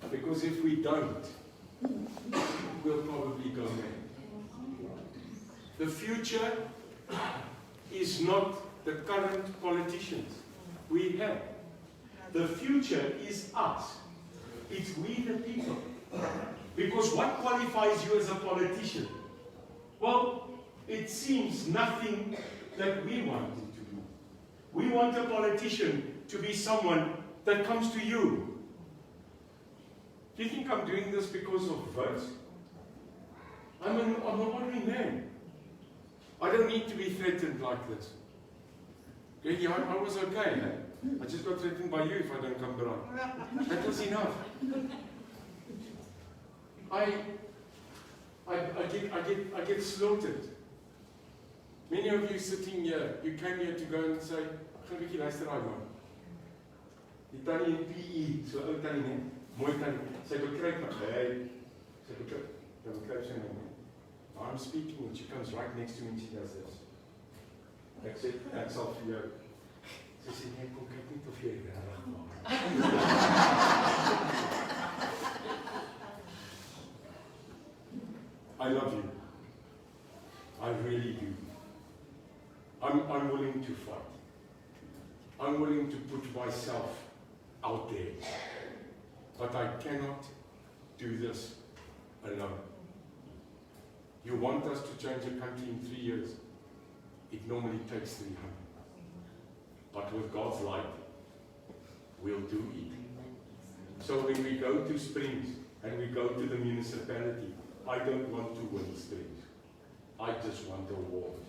Speaker 3: Because if we don't, we'll probably go mad. The future is not the current politicians we have. The future is us. It's we the people. Because what qualifies you as a politician? Well, it seems nothing that we want it to be. We want a politician to be someone that comes to you. Do you think I'm doing this because of votes? I'm an ordinary man. I don't need to be threatened like this. Okay, I was okay. Eh? I just got threatened by you if I don't come around. That was enough. I get slaughtered. Many of you sitting here, you came here to go and say, "Ek gaan 'n bietjie luister daai man." Die tannie in PE, so ou tannie net, mooi tannie. Sy bekruip my. Hey, sy bekruip. Dan bekruip sy my. I'm speaking and she comes right next to me and she does this. Ek sê, ek sal vir jou. Sy sê, nee, kom kyk net of jy regtig maak. I love you. I really do. I'm willing to fight. I'm willing to put myself out there. But I cannot do this alone. You want us to change a country in 3 years. It normally takes 300. But with God's light, we'll do it. So when we go to Springs and we go to the municipality, I don't want to win Springs. I just want a ward.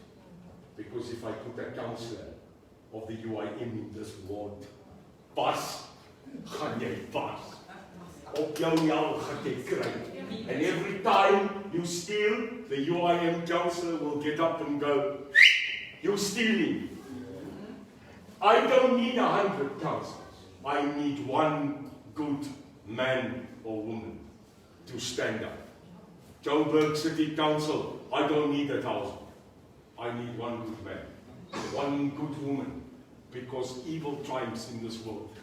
Speaker 3: Because if I put a councillor of the UIM in this ward, pas, gaan jy pas. Op jou jou gaan jy kry. And every time you steal, the UIM councillor will get up and go, you're stealing. I don't need 100 councillors. I need one good man or woman to stand up. Joburg City Council, I don't need 1,000. I need one good man, one good woman, because evil triumphs in this world,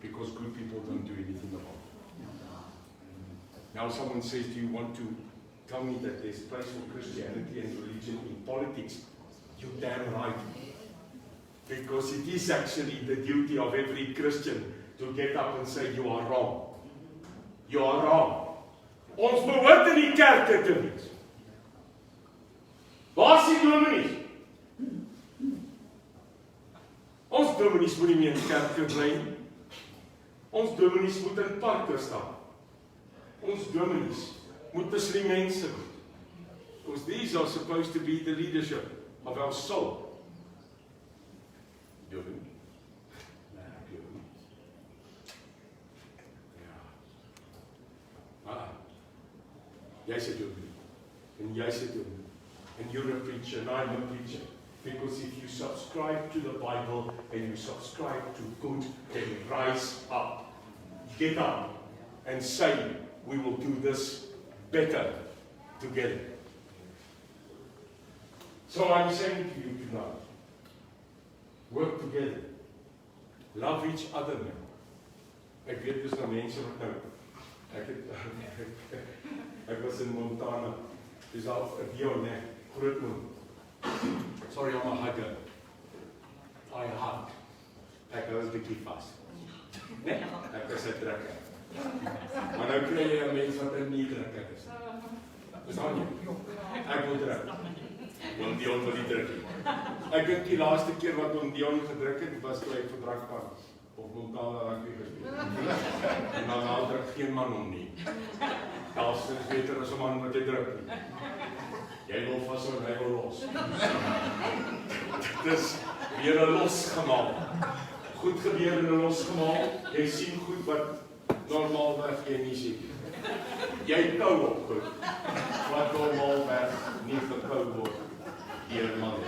Speaker 3: because good people don't do anything about it. Now someone says, do you want to tell me that there's place for Christianity and religion in politics? You're damn right. Because it is actually the duty of every Christian to get up and say, you are wrong. You are wrong. Ons behoort in die kerke te wees. Waar is die dominees? Ons dominees moet nie meer in kerke bly nie. Ons dominees moet in parke staan. Ons dominees moet tussen die mense wees. Because these are supposed to be the leadership of our soul. Dominee. Jy's 'n dominee, and jy's 'n dominee, and you're a preacher, and I'm a preacher. Because if you subscribe to the Bible and you subscribe to good, then rise up, get up, and say, we will do this better together. So I'm saying to you tonight, work together, love each other now. Ek weet dis nou mense wat nou Ek was in Montana. Dis al 'n Dion, né? Groot moon. Sorry, I'm a hugger. I hug. Ek hou 'n bietjie vas. Nee, ek is 'n trekker. Maar nou kry jy 'n mens wat 'n nie trekker is. Verstaan jy? Ek wil druk. Oom Dion wil nie druk nie. Ek dink die laaste keer wat oom Dion gedruk het, was toe ek verdrag was. Op Montana rugby gespeel. En dan druk geen man om nie. Daar's beter as 'n man wat jy druk nie. Jy wil vashou en hy wil los. Dit is weer 'n losgemaal. Goed gebeur en 'n losgemaal. Jy sien goed wat normaalweg jy nie sien. Jy kou op goed. Wat normaalweg nie gekou word deur 'n man.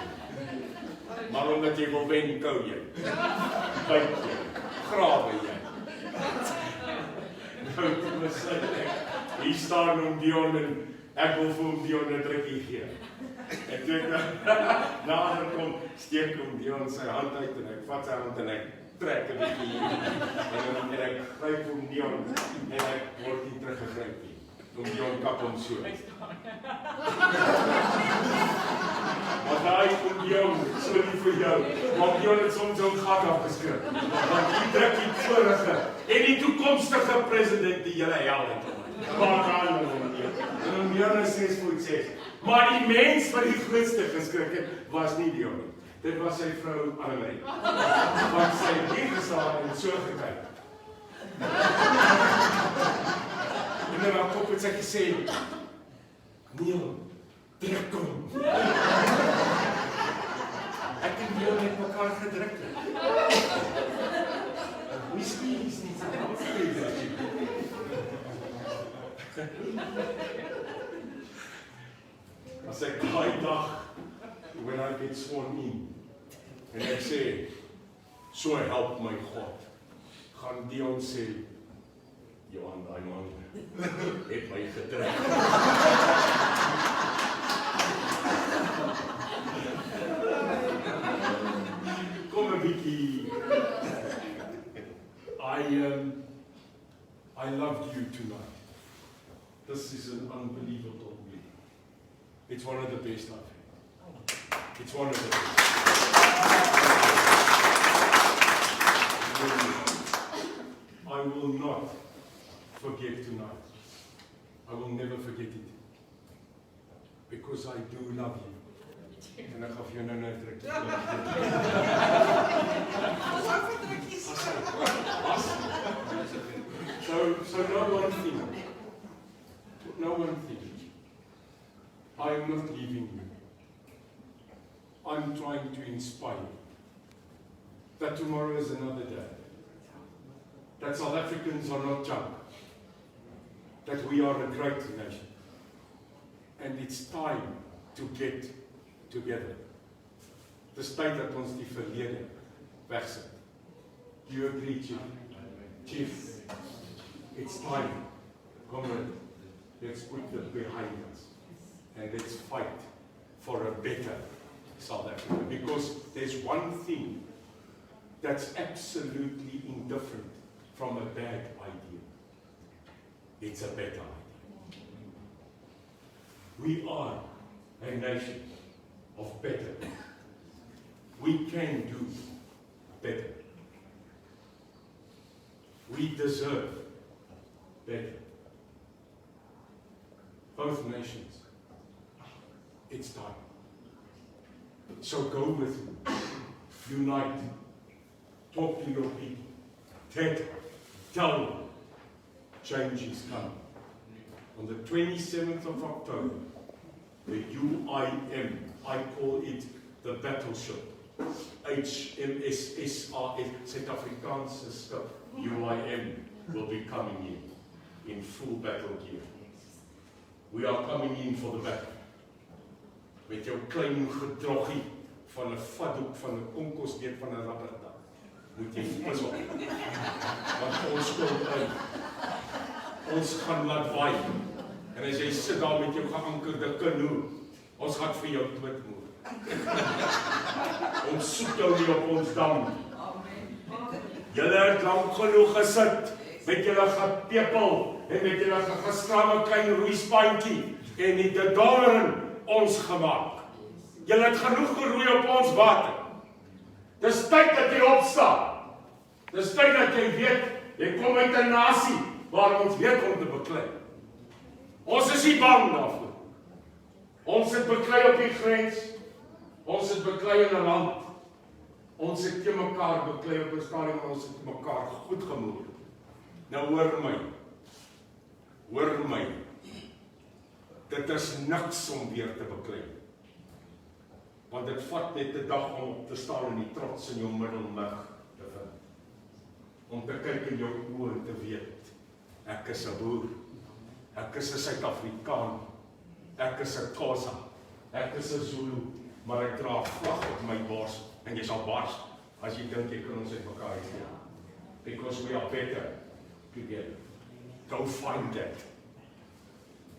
Speaker 3: Maar omdat jy wil wen, kou jy. Byt jy. Grawe jy. Nou, kom ons sê ek. Hier staan oom Dion en ek wil vir oom Dion 'n drukkie gee. En toe ek nader kom, steek oom Dion sy hand uit en ek vat sy hand en ek trek 'n bietjie hier. En ek gryp oom Dion en ek word nie teruggegryp nie. Oom Dion kap hom so. Maar daai oom Dion, so lief vir jou. Want Dion het soms ook gat afgeskrik. Want die drukkie vorige en die toekomstige president die julle hel het. En om Dion is 6'6". Maar die mens wat die grootste geskrik het, was nie Dion nie. Dit was sy vrou Annemarie. Want sy het hier gestaan en so gekyk. En in haar kop het sy gesê, Neil, druk hom. Ek en Dion het mekaar gedruk. Miskien is nie so goed. As ek daai dag, when I get sworn in, en ek sê, so help my God, gaan Dion sê, Johan, daai man, het my gedruk. Kom 'n bietjie. I loved you tonight. This is an unbelievable week. It's one of the best I've had. It's one of the best. I will not forget tonight. I will never forget it. Because I do love you. En ek gaf jou nou 'n drukkie. So no one thing. No one thing. I am not leaving you. I'm trying to inspire you that tomorrow is another day, that South Africans are not junk, that we are a great nation, and it's time to get together. Dis tyd dat ons die verlede wegsit. Do you agree, Chief? Chief, it's time. Comrade, let's put that behind us and let's fight for a better South Africa. Because there's one thing that's absolutely indifferent from a bad idea. It's a better idea. We are a nation of better. We can do better. We deserve better. Both nations. It's time. So go with me. Unite. Talk to your people. Tell them change is coming. On the 27th of October, the UIM, I call it the battleship. HMS SRF, Suid-Afrikaanse skip, UIM, will be coming in full battle gear. We are coming in for the battle. Met jou klein gedroggie van 'n vatdoek van 'n konkosdeet van 'n rubberdak. Moet jy pas op. Want ons kom uit. Ons gaan laat waai. En as jy sit daar met jou geankerde kanoe, ons gaan vir jou doodmoer. Ons soek jou nie op ons dam. Julle het lank genoeg gesit met julle gepepel en met julle gestramme klein roeispantjie en het dit daarin ons gemaak. Julle het genoeg geroei op ons water. Dis tyd dat jy opstaan. Dis tyd dat jy weet, jy kom uit 'n nasie waar ons weet om te beklei. Ons is nie bang daarvoor. Ons het beklei op die grens. Ons het beklei in 'n land. Ons het te mekaar beklei op 'n stadium en ons het mekaar goed gemoer. Nou hoor my. Hoor my. Dit is niks om weer te beklei. Want dit vat net 'n dag om op te staan en die trots in jou middelmig te vind. Om te kyk in jou oë en te weet, ek is 'n boer. Ek is 'n Suid-Afrikaan. Ek is 'n Xhosa. Ek is 'n Zulu. Maar ek dra 'n vlag op my bors en jy sal bars as jy dink jy kan ons uit mekaar hê. Because we are better together. Go find that.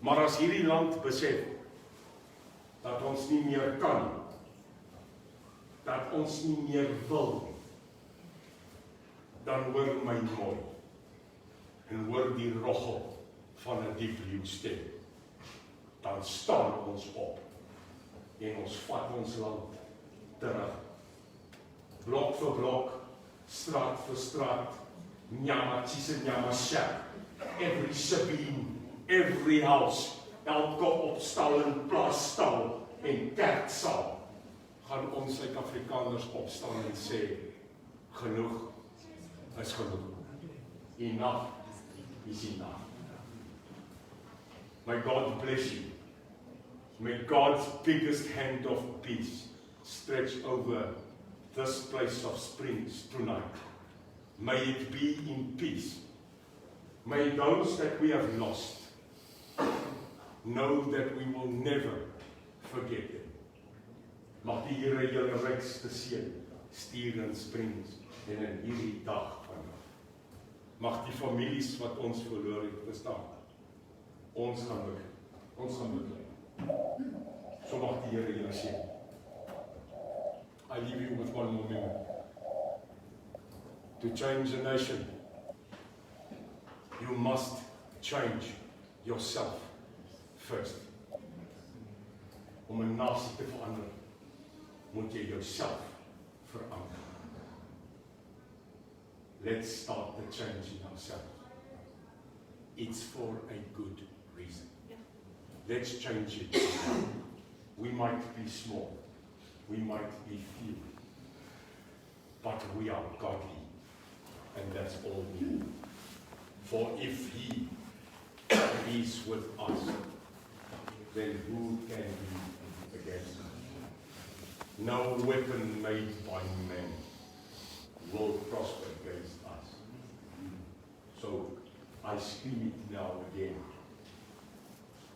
Speaker 3: Maar as hierdie land besef dat ons nie meer kan, dat ons nie meer wil, dan hoor my mooi en hoor die roggel van 'n diep leeu stem. Dan staan ons op en ons vat ons land terug. Blok vir blok, straat vir straat, nyama chise nyama shack, every sabine, every house, elke opstal en plaasstal en kerksaal, gaan ons Suid-Afrikaners opstaan en sê, genoeg is genoeg. Enough is enough. May God bless you. May God's biggest hand of peace stretch over this place of springs tonight. May it be in peace. May those that we have lost know that we will never forget them. Mag die Here julle rykste seën stuur in Springs en in hierdie dag vandag. Mag die families wat ons verloor het bestaan. Ons gaan beklei. So mag die Here julle seën. I leave you with one more minute. To change a nation, you must change yourself first. Om 'n nasie te verander, moet jy jouself verander. Let's start the change in ourselves. It's for a good reason. Let's change it. We might be small, we might be few, but we are godly, and that's all we need. For if He is with us, then who can be against us? No weapon made by man will prosper against us. So I scream it now again.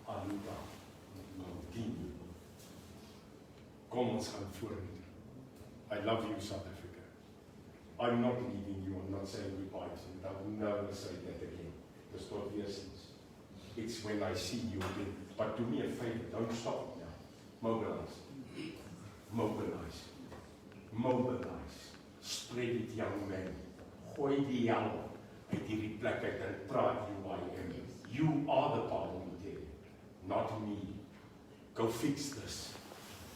Speaker 3: Aluka, continue. Kom ons gaan vorentoe. I love you, South Africa. I'm not leaving you, I'm not saying goodbye, and I will never say that again. That's not the essence. It's when I see you again. But do me a favor, don't stop now. Mobilize. Mobilize. Mobilize. Spread it, young man. Gooi die hel uit hierdie plek uit en praat you I am. You are the parliamentarian, not me. Go fix this.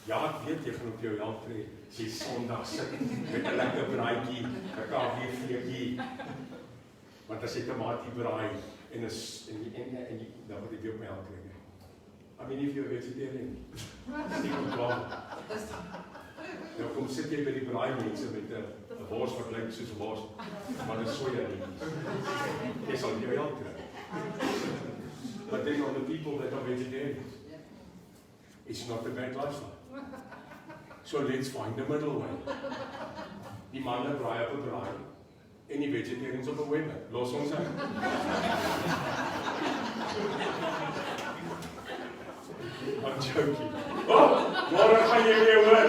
Speaker 3: Ja, ek weet jy gaan op jou help tree. Sy Sondag sit met 'n lekker braaitjie, 'n KV-vleetjie. Want as jy tamatie braai en dan moet ek jou op my help kry. I mean, if you're a vegetarian, stiek op klaar. Nou kom sit jy by die braai mense met 'n wors wat lyk soos 'n wors, maar dit is soja nie. Jy sal jou help kry. But then on the people that are vegetarians, it's not a bad lifestyle. So let's find the middle way. Die manne braai op 'n braai en die vegetarians op 'n webber. Los ons uit. I'm joking. Oh, môre gaan jy weer hoor.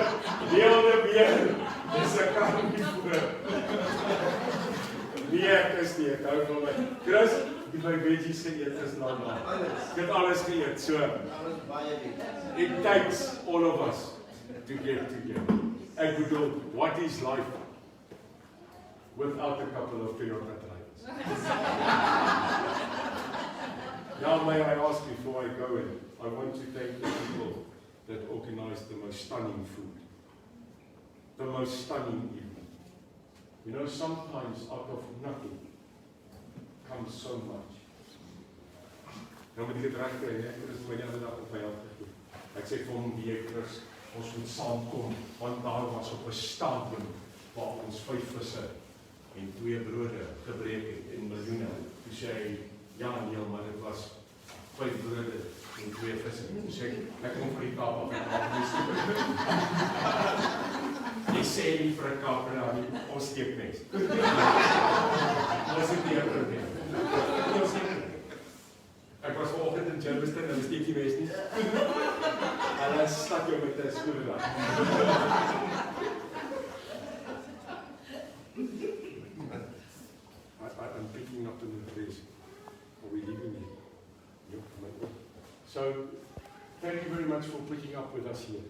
Speaker 3: Deelde weer. Dis 'n kampie voor. Nee, ek is nie. Ek hou van my. Chris, die my veggies geëet is nou. Ek het alles geëet, so.
Speaker 4: Alles baie lief.
Speaker 3: It takes all of us to get together. Ek bedoel, what is life without a couple of Toyota drivers? Now may I ask before I go in, I want to thank the people that organized the most stunning food. The most stunning evening. You know, sometimes out of nothing comes so much. Nou moet ek dit reg kry, ek het my die ander dag op my hand gegee. Ek sê vir hom, die Chris, ons moet saamkom, want daar was op 'n stadium waar ons 5 visse en 2 brode gebreek het en miljoene. Toe sê hy, ja nee, maar dit was 5 brode en 2 visse. Toe sê ek kom vir die Kaap af en maak my stoep. Jy sê nie vir 'n Kaapenaar nie, ons steek mes. Ons het nie 'n probleem. Ek was vanoggend in Germiston en steek die mes nie. Hulle stak jou met 'n skroewedraad. I'm picking up in the place. Are we leaving here? Yep. So, thank you very much for picking up with us here.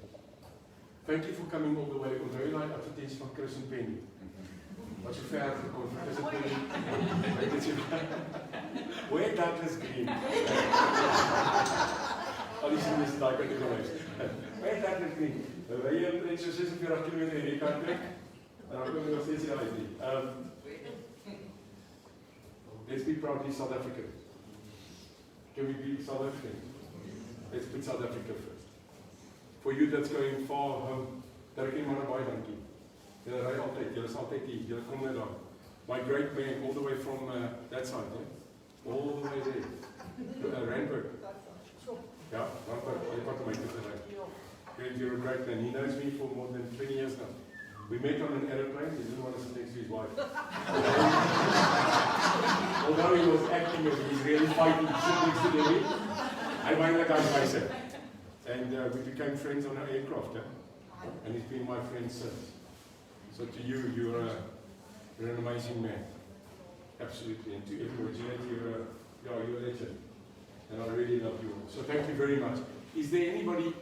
Speaker 3: Thank you for coming all the way. Onthou jy daai advertensie van Chris en Penny? Wat so ver gekom het. Is dit Penny? Weet jy? Where Douglas Green? Al die sien is daai kant toe gewees. Where Douglas Green? Ry jy omtrent so 46 km in die kant trek? En dan kom jy nog steeds hier uit nie. Let's be proudly South African. Can we be South African? Let's put South Africa first. For you that's going far home, daar kan maar baie dankie. Julle ry altyd, julle is altyd hier, julle kom net daar. My great man all the way from that side, right? All the way there. Randburg. Yeah, Randburg, jy pak my te ry. You're a great man. He knows me for more than 20 years now. We met on an aeroplane, he didn't want to sit next to his wife. Although he was acting as he's really fighting to sit next to Debbie, I went like I said. And we became friends on our aircraft, and he's been my friend since. So to you, you're an amazing man. Absolutely. And to everyone, Jeanette, you're a legend. And I really love you all. So thank you very much. Is there anybody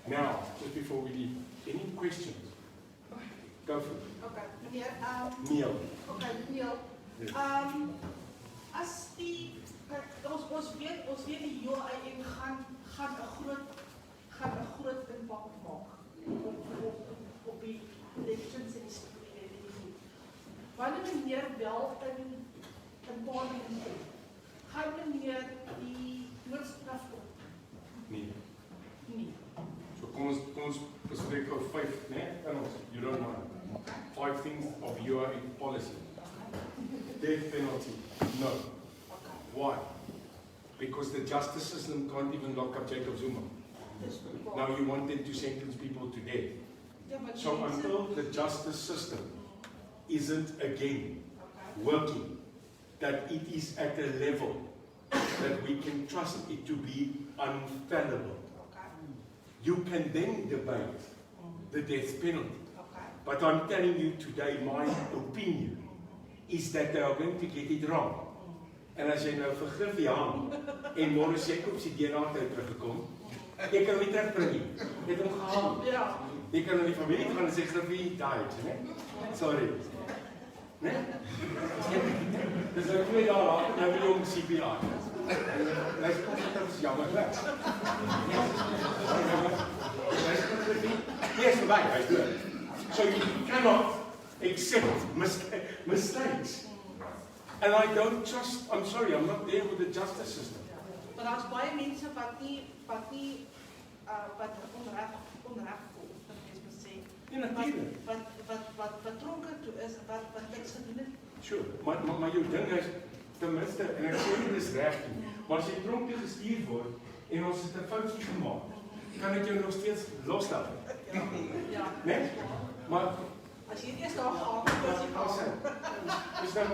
Speaker 3: now, just before we leave, any questions? Go for it.
Speaker 5: Okay, meneer,
Speaker 3: Neil.
Speaker 5: okay, Neil.
Speaker 3: Yes.
Speaker 5: As die, ons weet die UIM gaan 'n groot impak maak op die elections en die wanneer meneer wel in parlement kom, gaan meneer die doodstraf op?
Speaker 3: Nee.
Speaker 5: Nee.
Speaker 3: So kom ons bespreek oor 5, né? You don't know. 5 things of your policy. Death penalty. No.
Speaker 5: Okay.
Speaker 3: Why? Because the justice system can't even lock up Jacob Zuma. Now you want them to sentence people to death.
Speaker 5: Ja, maar
Speaker 3: So
Speaker 5: die mense-
Speaker 3: until the justice system isn't again
Speaker 5: Okay.
Speaker 3: working, that it is at a level that we can trust it to be unfallible,
Speaker 5: Okay.
Speaker 3: you can then debate the death penalty.
Speaker 5: Okay.
Speaker 3: But I'm telling you today, my opinion is that they are going to get it wrong. En as jy nou vergif die hang en môre sê kom sy DNA uit teruggekom, jy kan hom nie terugbring nie. Jy het hom gehang.
Speaker 5: Ja.
Speaker 3: Jy kan na die familie gaan en sê Griffie died, né? Sorry. Né? Dis nou 2 dae later nou wil jy hom CPR. Hy sê dit is jammer. Yes, verby, hy's dood. So you cannot accept mistakes. And I don't trust, I'm sorry, I'm not there with the justice system.
Speaker 5: Maar daar's baie mense wat nie wat onreg voel, dat mens moet sê.
Speaker 3: Ja, natuurlijk.
Speaker 5: Wat dronken toe is, wat niks gedoen het.
Speaker 3: Sure, maar jou ding is, tenminste, en ek sê nie dis reg nie, maar as jy tronk toe gestuur word, en ons het 'n foutjie gemaak, kan ek jou nog steeds loslaat.
Speaker 5: Ja.
Speaker 3: Nee? Maar,
Speaker 5: As jy eers daar gaan, dan is jy
Speaker 3: I'll say,
Speaker 5: gaan.
Speaker 3: is dan,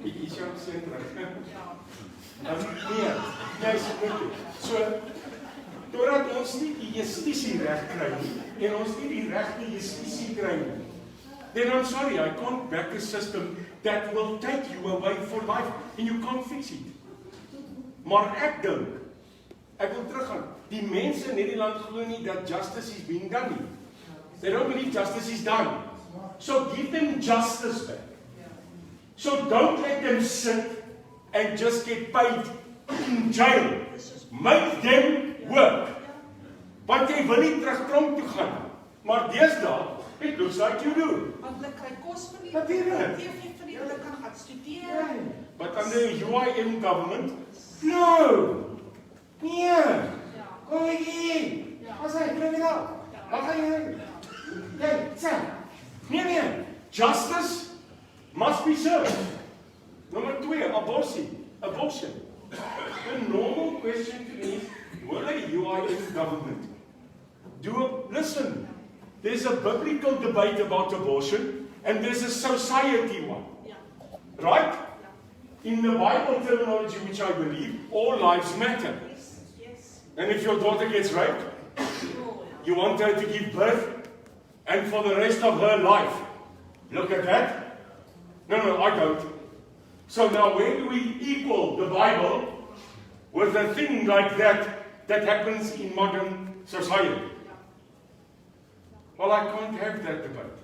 Speaker 3: is jou seun terug.
Speaker 5: Ja.
Speaker 3: Nee, jy is goed. So, doordat ons nie die justisie reg kry nie, en ons nie die regte justisie kry nie, then I'm sorry, I can't back a system that will take you away for life, and you can't fix it. Maar ek dink, ek wil teruggaan, die mense in hierdie land glo nie dat justice is being done nie. They don't believe justice is done. So give them justice back. So don't let them sit and just get paid in jail. Make them work. Want jy wil nie terug tronk toe gaan. Maar deesdae, it looks like you do.
Speaker 5: Want hulle kry kos vir die
Speaker 3: Natuurlijk.
Speaker 5: TV vir die, hulle kan gaan studeer.
Speaker 3: But under the UIM government, no. Nee.
Speaker 5: Ja.
Speaker 3: Kom hier.
Speaker 5: Ja.
Speaker 3: Wat sê, bring dit op. Wat gaan jy doen? Hey, sê. Nee. Justice must be served. Number 2, abortion. The normal question to me is, will a UIM government listen, there's a biblical debate about abortion, and there's a society one.
Speaker 5: Ja.
Speaker 3: Right? In the Bible terminology, which I believe, all lives matter.
Speaker 5: Yes.
Speaker 3: And if your daughter gets raped,
Speaker 5: Oh, ja.
Speaker 3: you want her to give birth, and for the rest of her life. Look at that. No, I don't. So now where do we equal the Bible with a thing like that happens in modern society? Well, I can't have that debate.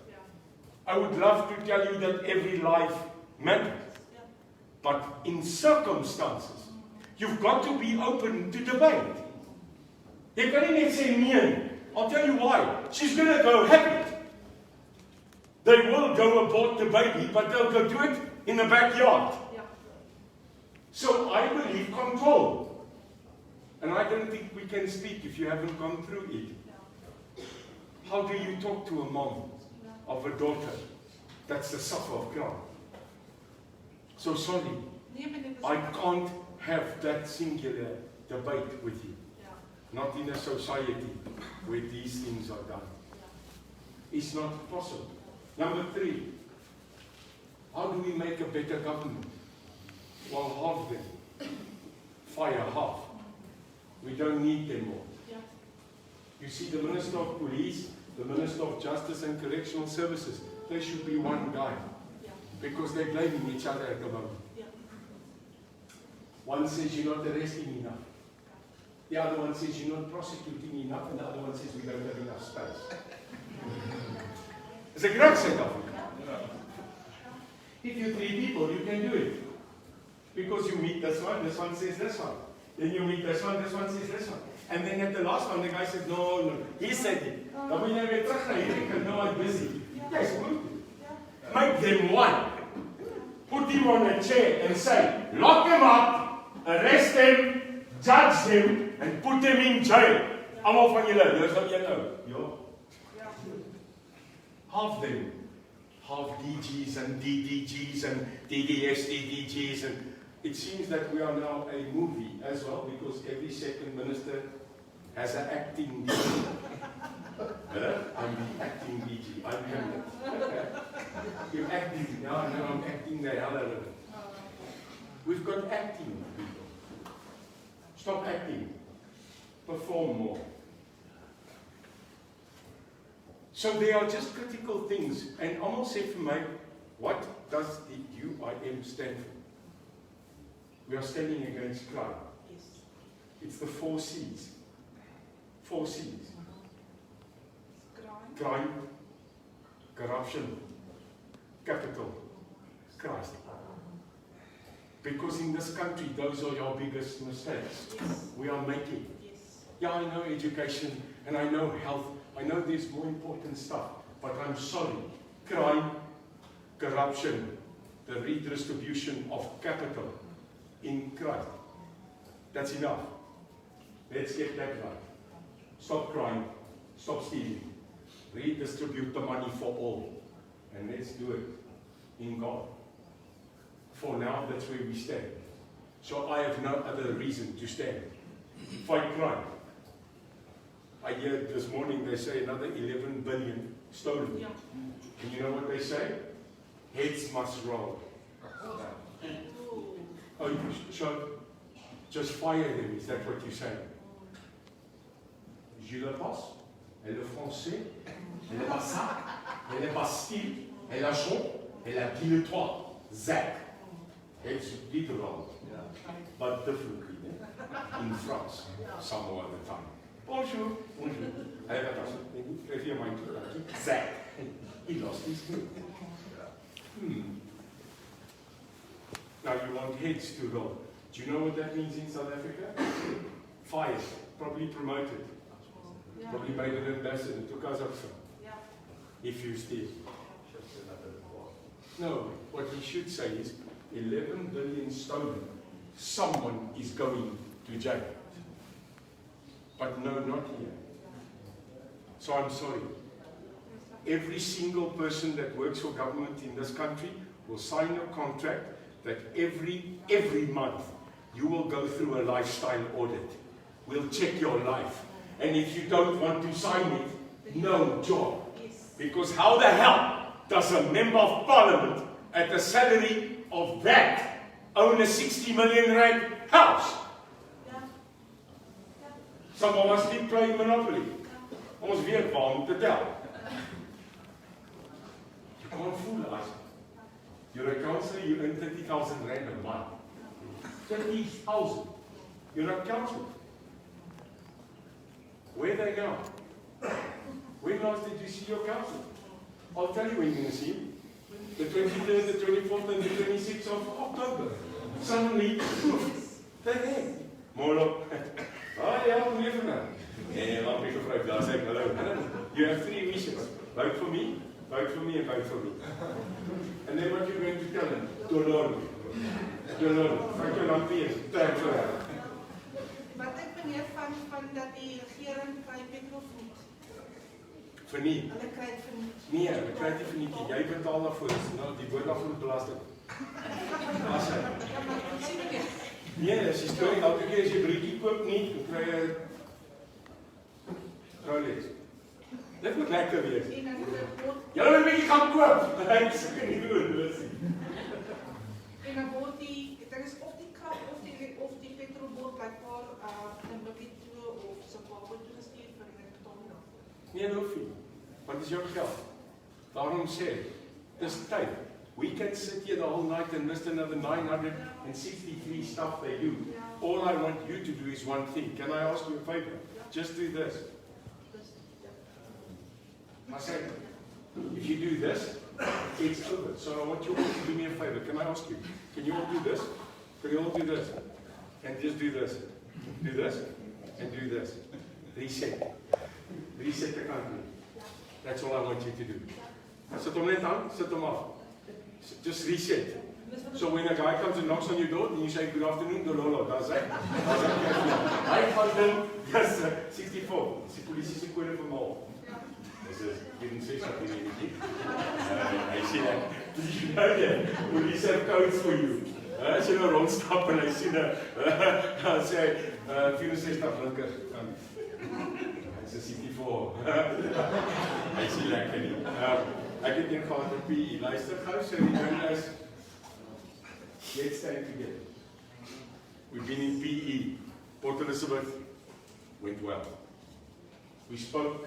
Speaker 3: I would love to tell you that every life matters. But in circumstances, you've got to be open to debate. Jy kan nie net sê nee. I'll tell you why. She's going to go have it. They will go abort the baby, but they'll go do it in the backyard.
Speaker 5: Ja.
Speaker 3: So I believe control. And I don't think we can speak if you haven't gone through it. How do you talk to a mom of a daughter that's the sufferer of crime? So sorry,
Speaker 5: Nee, maar dit is
Speaker 3: I can't have that singular debate with you.
Speaker 5: Ja.
Speaker 3: Not in a society where these things are done. It's not possible. Number 3, how do we make a better government? Well, half them. Fire half. We don't need them more.
Speaker 5: Ja.
Speaker 3: You see, the Minister of Police, the Minister of Justice and Correctional Services, they should be one guy.
Speaker 5: Ja.
Speaker 3: Because they're blaming each other at the moment.
Speaker 5: Ja.
Speaker 3: One says you're not arresting enough. The other one says you're not prosecuting enough, and the other one says we don't have enough space. It's a great setup. If you're 3 people, you can do it. Because you meet this one says this one. Then you meet this one says this one. And then at the last one, the guy says, no, he said it. Dan moet jy weer terug na hierdie kant, no, I'm busy. Yes, make them one. Put him on a chair and say, lock him up, arrest him, judge him, and put him in jail. Almal van julle, dis wat jy nou. Ja. Half them, half DGs and DDGs and DDS, DDGs, and it seems that we are now a movie as well, because every second minister has an acting DG. I'm the acting DG. I'm Hamlet. You're acting. No, I'm acting the hell out of it. We've got acting people. Stop acting. Perform more. So they are just critical things. And almost say for me, what does the UIM stand for? We are standing against crime.
Speaker 5: Yes.
Speaker 3: It's the 4 C's. 4 C's.
Speaker 5: Crime.
Speaker 3: Crime, corruption, capital, Christ. Because in this country, those are your biggest mistakes
Speaker 5: Yes.
Speaker 3: we are making.
Speaker 5: Yes.
Speaker 3: Yeah, I know education, and I know health. I know there's more important stuff, but I'm sorry. Crime, corruption, the redistribution of capital in Christ. That's enough. Let's get that right. Stop crime, stop stealing. Redistribute the money for all. And let's do it in God. For now, that's where we stand. So I have no other reason to stand. Fight crime. I hear this morning they say another 11 billion stolen.
Speaker 5: Yeah.
Speaker 3: And you know what they say? Heads must roll.
Speaker 5: Ooh.
Speaker 3: Oh, so just fire them, is that what you're saying? Je le passe, et le français, et le bassin, et le bastille, et la chon, et la guillotin, Zach. Heads did roll, but differently in France, some other time. Bonjour, bonjour. Hij had als if you mind to Zach. He lost his head. Now you want heads to roll. Do you know what that means in South Africa? Fired, probably promoted,
Speaker 5: Yeah.
Speaker 3: probably made an ambassador to Kazakhstan,
Speaker 5: Yeah.
Speaker 3: if you steal. No, what he should say is 11 billion stolen. Someone is going to jail. But no, not here. So I'm sorry. Every single person that works for government in this country will sign a contract that every month you will go through a lifestyle audit. We'll check your life. And if you don't want to sign it, no job.
Speaker 5: Yes.
Speaker 3: Because how the hell does a member of parliament at the salary of that own a 60 million rand house?
Speaker 5: Yeah.
Speaker 3: Someone must be playing Monopoly. Ons weet waar om te tel. You can't fool us. You're a councillor, you earn 30,000 rand a month. 30,000. You're not councillor. Where are they now? When last did you see your councillor? I'll tell you when you're going to see him. The 23rd, the 24th, and the 26th of October. Suddenly, poof, they're there. Molo. Ah, ja, meneer Van der. Nee, laat me gevraagd. Daar zeg ik, hallo. You have 3 wishes. Vote for me, vote for me, and vote for me. And then what you're going to tell them? Dolor. Dolor. Van je lampiers. Thank for that.
Speaker 5: Wat ek meneer van dat die regering kry petrol niet.
Speaker 3: Verniet.
Speaker 5: Hulle kry dit verniet.
Speaker 3: Nee, we krijgen die verniet. Jij betaalt daarvoor. Nou, die wordt afgebelasting. As hy.
Speaker 5: Ja, maar sien meneer.
Speaker 3: Nee, as jy stoor, elke keer as jy briekie koop nie, dan kry jy Rolex. Dit moet lekker wees.
Speaker 5: En dan het word
Speaker 3: Jy moet 'n bietjie gaan koop. Ek seker nie doen dis.
Speaker 5: en dan word die dit is of die krag of die petrolboot blykbaar Namibië toe of Zimbabwe toe gestuur vir die betaling.
Speaker 3: Nee, dat hoef nie. Wat is jou geld? Daarom sê ek, dis tyd. We can sit here the whole night and list another 963 stuff they do. All I want you to do is one thing. Can I ask you a favor? Just do this. I said, if you do this, it's over. So I want you all to do me a favor. Can I ask you? Can you all do this? Can you all do this? And just do this. Do this. And do this. Reset. Reset the country. That's all I want you to do. Sit hom net aan, sit hom af. Just reset. So when a guy comes and knocks on your door, and you say, good afternoon, Dololo, that's it. Hy gaan dan, yes, 64. Dis die polisie se kode vir mal. Dis is geen 60 nie. Hy sê dat dis nou police have codes for you. As jy nou rondstap en hy sien dan sê hy 64 linker. Ek's 'n CT4. Hy sien lekker nie. Ek het een gehad op PE. Luister gou, so die ding is, let's stand together. We've been in PE. Port Elizabeth went well. We spoke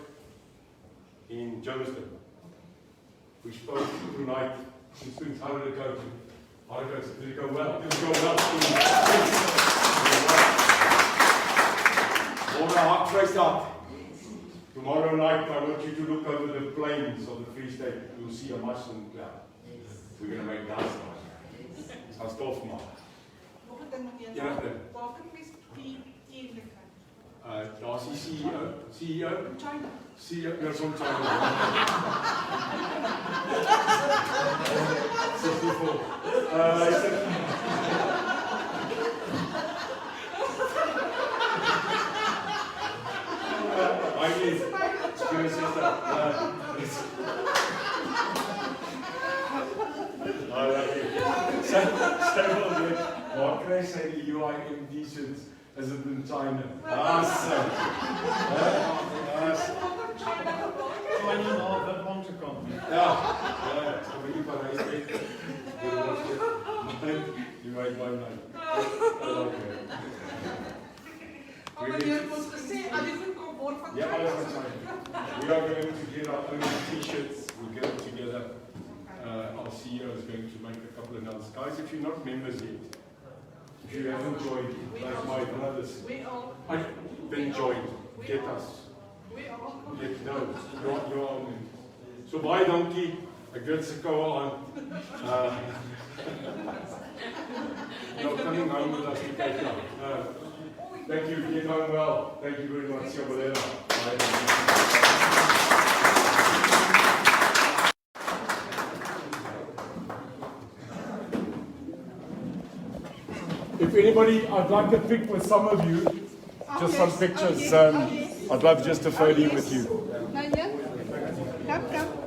Speaker 3: in Johannesburg. We spoke tonight since things how did it go? Did it go well? Did it go well? More hard traced up. Tomorrow night, I want you to look over the plains of the Free State. You'll see a mushroom cloud. We're going to make dance now. I'll stop for now.
Speaker 5: Nog 'n ding meneer.
Speaker 3: Ja, nee.
Speaker 5: Waar kan mens die teen kry?
Speaker 3: Daar's die CEO. CEO?
Speaker 5: China.
Speaker 3: CEO, ja, zo'n China. 64. Luister. Hy is. Excuse sister. Waar kry sy die UIMD shirts? Is dit in China? Awesome.
Speaker 2: China nou dat want te kom.
Speaker 3: Ja, so vir die Parys weet. Jy weet baie nou. Okay.
Speaker 5: Maar meneer het ons gesê, al die goed kom word van
Speaker 3: Yeah,
Speaker 5: China.
Speaker 3: alles van China. We are going to get our own t-shirts. We'll get it together. Our CEO is going to make a couple of announcements. Guys, if you're not members yet, if you haven't joined, like my brothers,
Speaker 5: We all.
Speaker 3: then join. Get us.
Speaker 5: We all.
Speaker 3: Get no, you're on. So baie dankie. Ek weet se koue aan. You're coming home with us to catch up. Thank you. Get home well. Thank you very much, Siabolena. If anybody, I'd like a pic with some of you, just some pictures. I'd love just a photo with you.
Speaker 5: Come, come.